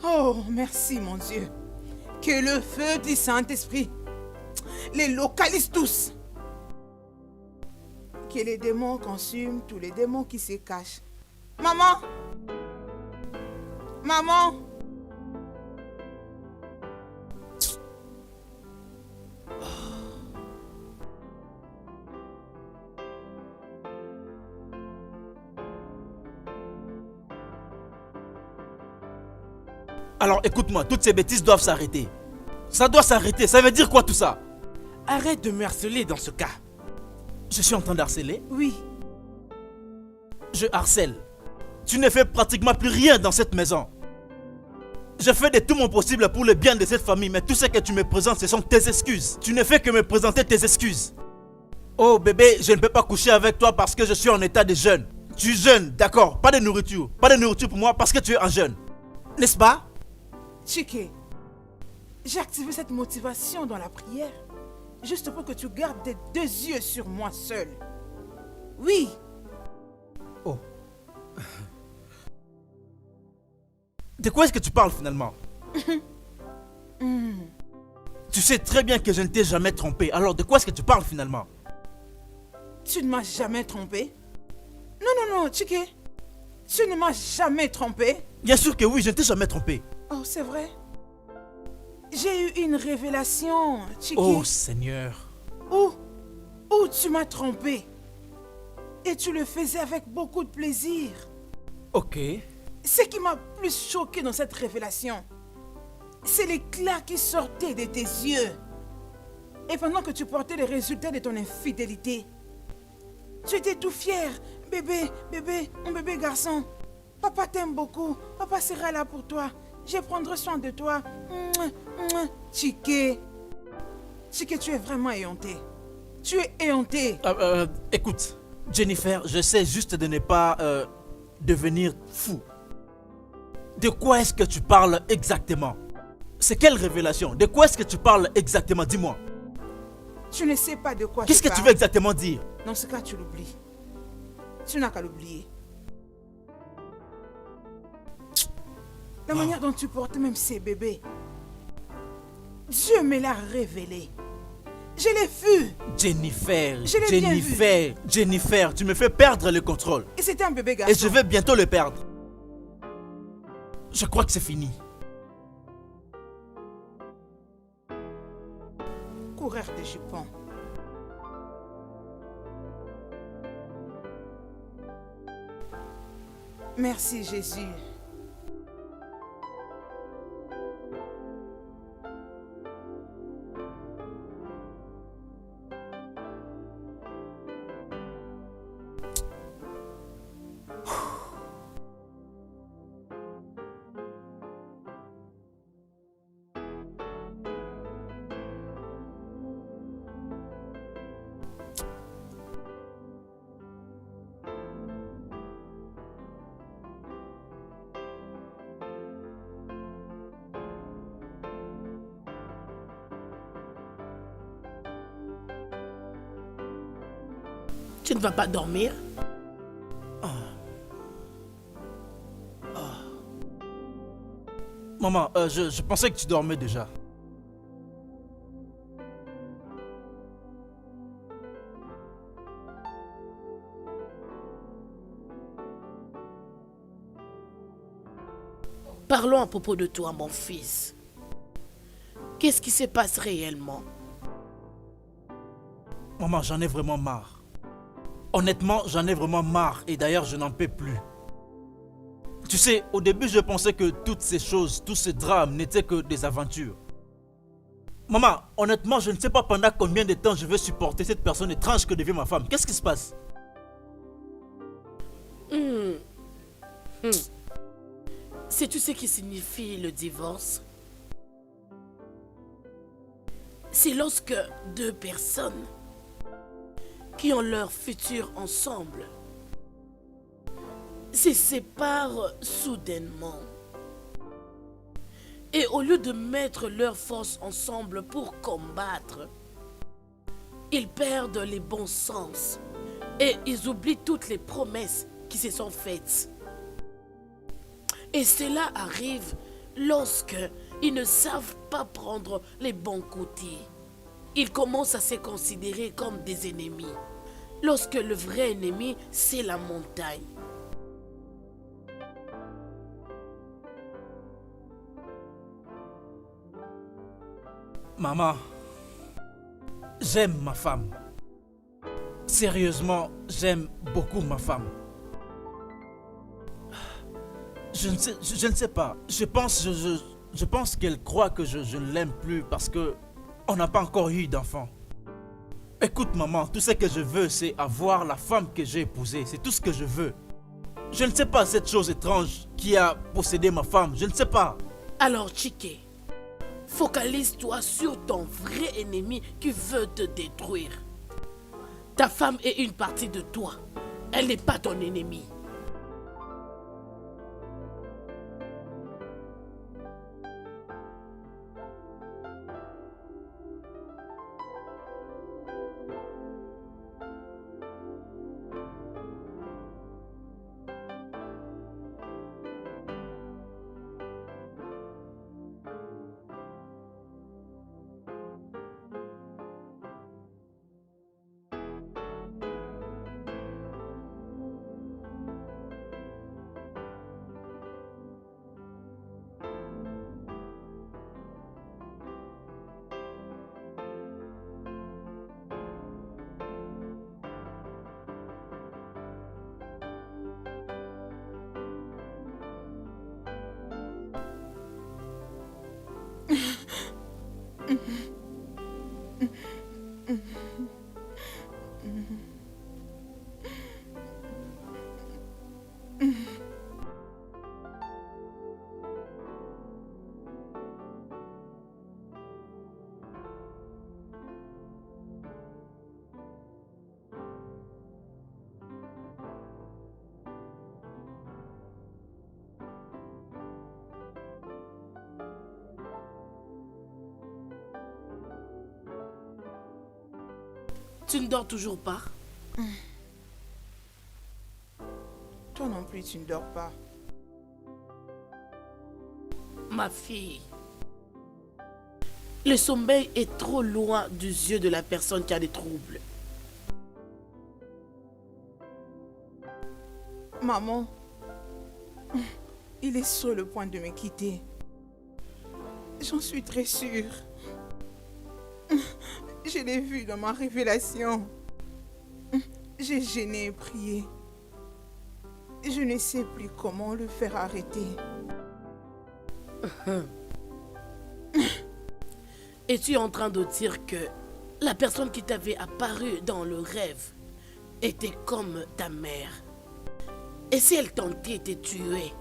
Oh, merci mon Dieu. Que le feu du Saint-Esprit les localise tous. Que les démons consument tous les démons qui se cachent. Maman! Maman! Alors écoute-moi, toutes ces bêtises doivent s'arrêter. Ça doit s'arrêter, ça veut dire quoi tout ça? Arrête de me harceler dans ce cas. Je suis en train d'harceler? Oui. Je harcèle. Tu ne fais pratiquement plus rien dans cette maison. Je fais de tout mon possible pour le bien de cette famille, mais tout ce que tu me présentes, ce sont tes excuses. Tu ne fais que me présenter tes excuses. Oh bébé, je ne peux pas coucher avec toi parce que je suis en état de jeûne. Tu jeûnes, d'accord, pas de nourriture. Pas de nourriture pour moi parce que tu es en jeûne. N'est-ce pas? Chike, j'ai activé cette motivation dans la prière, juste pour que tu gardes tes 2 yeux sur moi seul. Oui. Oh. De quoi est-ce que tu parles finalement? Tu sais très bien que je ne t'ai jamais trompé, alors de quoi est-ce que tu parles finalement? Tu ne m'as jamais trompé? Non, Chike. Tu ne m'as jamais trompé? Bien sûr que oui, je ne t'ai jamais trompé. Oh, c'est vrai. J'ai eu une révélation, Chike. Oh Seigneur. Où tu m'as trompé. Et tu le faisais avec beaucoup de plaisir. Ok. Ce qui m'a plus choqué dans cette révélation, c'est l'éclat qui sortait de tes yeux. Et pendant que tu portais les résultats de ton infidélité, tu étais tout fier. Bébé, mon bébé garçon. Papa t'aime beaucoup. Papa sera là pour toi. Je prendrai soin de toi. Chike. Chike, tu es vraiment éhonté. Tu es éhonté. Écoute, Jennifer, j'essaie juste de ne pas devenir fou. De quoi est-ce que tu parles exactement? C'est quelle révélation? De quoi est-ce que tu parles exactement? Dis-moi. Tu ne sais pas de quoi Qu'est-ce que tu veux exactement dire? Dans ce cas, tu l'oublies. Tu n'as qu'à l'oublier. La manière dont tu portes même ces bébés, Dieu me l'a révélé. Je l'ai vu. Jennifer, Je l'ai bien vu. Jennifer, tu me fais perdre le contrôle. Et c'était un bébé garçon. Et je vais bientôt le perdre. Je crois que c'est fini. Coureur de jupons. Merci Jésus. Tu ne vas pas dormir? Maman, je pensais que tu dormais déjà. Parlons à propos de toi, mon fils. Qu'est-ce qui se passe réellement? Maman, j'en ai vraiment marre. Honnêtement, j'en ai vraiment marre et d'ailleurs, je n'en peux plus. Tu sais, au début, je pensais que toutes ces choses, tous ces drames n'étaient que des aventures. Maman, honnêtement, je ne sais pas pendant combien de temps je vais supporter cette personne étrange que devient ma femme. Qu'est-ce qui se passe? Sais-tu ce qui signifie le divorce? C'est lorsque 2 personnes qui ont leur futur ensemble se séparent soudainement. Et au lieu de mettre leurs forces ensemble pour combattre, ils perdent les bons sens et ils oublient toutes les promesses qui se sont faites. Et cela arrive lorsque ils ne savent pas prendre les bons côtés. Ils commencent à se considérer comme des ennemis, lorsque le vrai ennemi, c'est la montagne. Maman, j'aime ma femme. Sérieusement, j'aime beaucoup ma femme. Je ne sais pas. Je pense qu'elle croit que je ne l'aime plus parce que on n'a pas encore eu d'enfant. Écoute maman, tout ce que je veux, c'est avoir la femme que j'ai épousée. C'est tout ce que je veux. Je ne sais pas cette chose étrange qui a possédé ma femme. Je ne sais pas. Alors Chike, focalise-toi sur ton vrai ennemi qui veut te détruire. Ta femme est une partie de toi. Elle n'est pas ton ennemi. Tu ne dors toujours pas? Toi non plus, tu ne dors pas. Ma fille, le sommeil est trop loin des yeux de la personne qui a des troubles. Maman, il est sur le point de me quitter. J'en suis très sûre. Je l'ai vu dans ma révélation. J'ai gêné et prié. Je ne sais plus comment le faire arrêter. Et tu es en train de dire que la personne qui t'avait apparu dans le rêve était comme ta mère. Et si elle tentait de te tuer,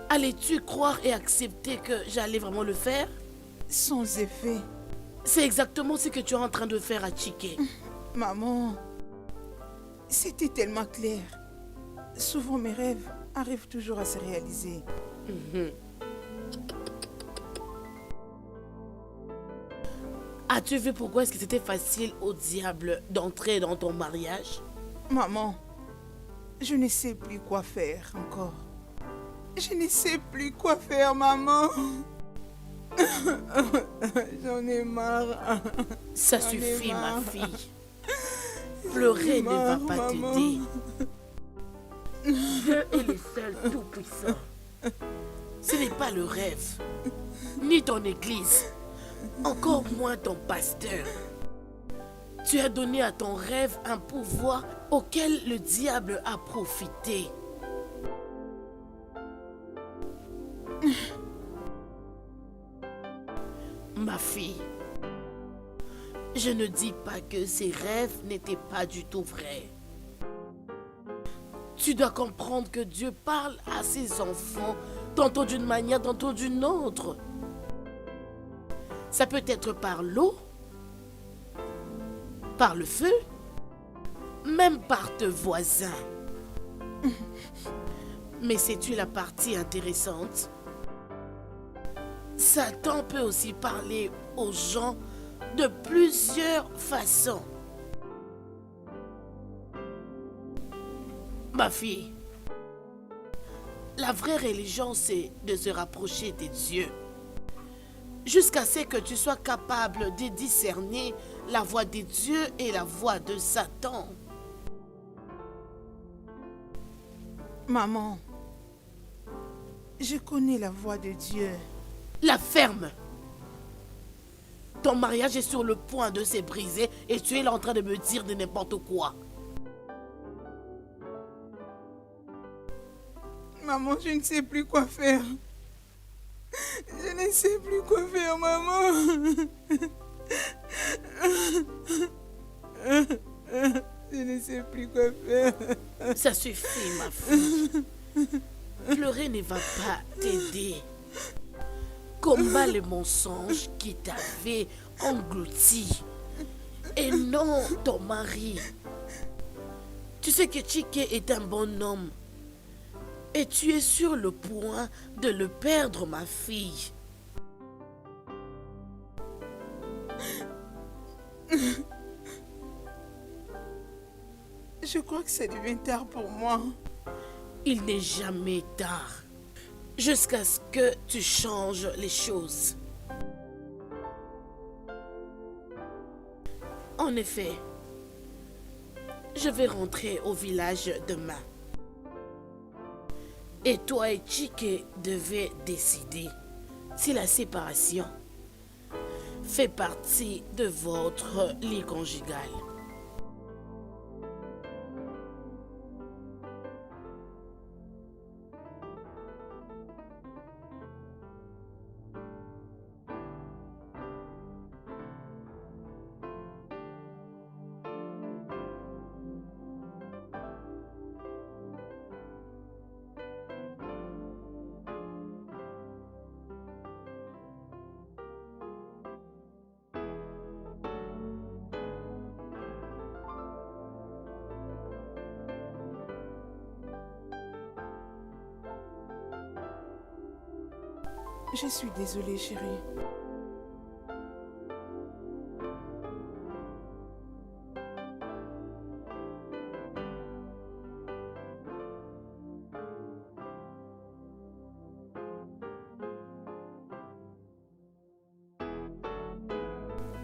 allais-tu croire et accepter que j'allais vraiment le faire? Sans effet. C'est exactement ce que tu es en train de faire à Chike. Maman, c'était tellement clair. Souvent mes rêves arrivent toujours à se réaliser. As-tu vu pourquoi est-ce que c'était facile au diable d'entrer dans ton mariage? Maman, je ne sais plus quoi faire encore. Je ne sais plus quoi faire, maman. J'en ai marre. Ça J'en ai suffit, ma marre. fille. Pleurer ne va marre, pas maman. t'aider. Dieu est le seul tout-puissant. Ce n'est pas le rêve, ni ton église, encore moins ton pasteur. Tu as donné à ton rêve un pouvoir auquel le diable a profité. Ma fille, je ne dis pas que ces rêves n'étaient pas du tout vrais. Tu dois comprendre que Dieu parle à ses enfants, tantôt d'une manière, tantôt d'une autre. Ça peut être par l'eau, par le feu, même par tes voisins. Mais sais-tu la partie intéressante? Satan peut aussi parler aux gens de plusieurs façons. Ma fille, La vraie religion, c'est de se rapprocher de Dieu. Jusqu'à ce que tu sois capable de discerner la voix de Dieu et la voix de Satan. Maman, je connais la voix de Dieu. La ferme. Ton mariage est sur le point de se briser et tu es là en train de me dire de n'importe quoi. Maman, je ne sais plus quoi faire. Je ne sais plus quoi faire, maman. Je ne sais plus quoi faire. Ça suffit, ma fille. Pleurer ne va pas t'aider. Combat le mensonge qui t'avait englouti. Et non ton mari. Tu sais que Chike est un bon homme. Et tu es sur le point de le perdre, ma fille. Je crois que ça devient tard pour moi. Il n'est jamais tard. Jusqu'à ce que tu changes les choses. En effet, je vais rentrer au village demain. Et toi et Chike devez décider si la séparation fait partie de votre lit conjugal. Je suis désolée, chérie.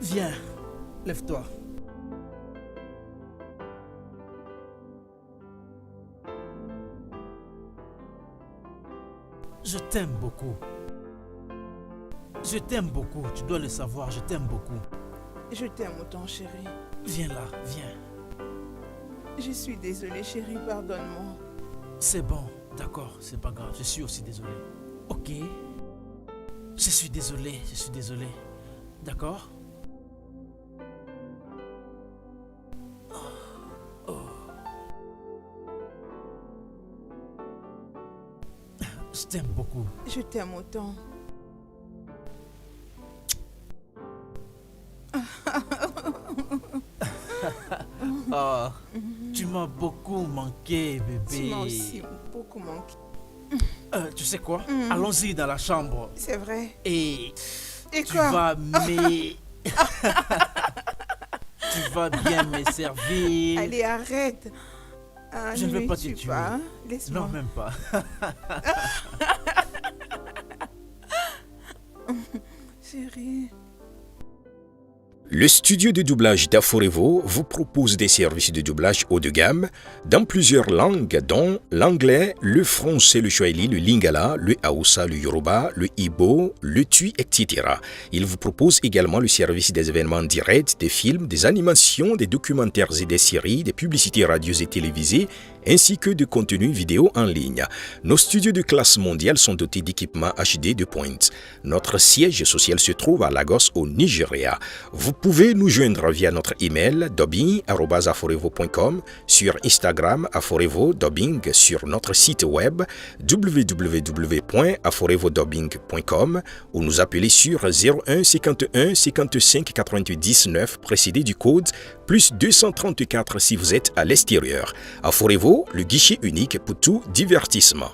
Viens, lève-toi. Je t'aime beaucoup. Je t'aime beaucoup, tu dois le savoir, je t'aime beaucoup. Je t'aime autant, chérie. Viens là, viens. Je suis désolée, chérie, pardonne-moi. C'est bon, d'accord, c'est pas grave, je suis aussi désolé. Ok. Je suis désolé, D'accord? Je t'aime beaucoup. Je t'aime autant. Oh, tu m'as beaucoup manqué, bébé. Tu m'as aussi beaucoup manqué. Tu sais quoi? Allons-y dans la chambre. C'est vrai. Et tu quoi? vas tu vas bien me servir. Allez, arrête. Ah, Je ne vais pas te tue tuer. pas, hein. Laisse-moi. Non, même pas. Chérie. Le studio de doublage d'Aforevo vous propose des services de doublage haut de gamme dans plusieurs langues dont l'anglais, le français, le swahili, le lingala, le hausa, le yoruba, le ibo, le tui, etc. Il vous propose également le service des événements directs, des films, des animations, des documentaires et des séries, des publicités radios et télévisées, ainsi que de contenus vidéo en ligne. Nos studios de classe mondiale sont dotés d'équipements HD de pointe. Notre siège social se trouve à Lagos au Nigeria. Vous pouvez nous joindre via notre email dubbing@aforevo.com, sur Instagram Aforevo Dubbing, sur notre site web www.aforevodubbing.com ou nous appeler sur 01 51 55 88 19 précédé du code plus 234 si vous êtes à l'extérieur. Aforevo, le guichet unique pour tout divertissement.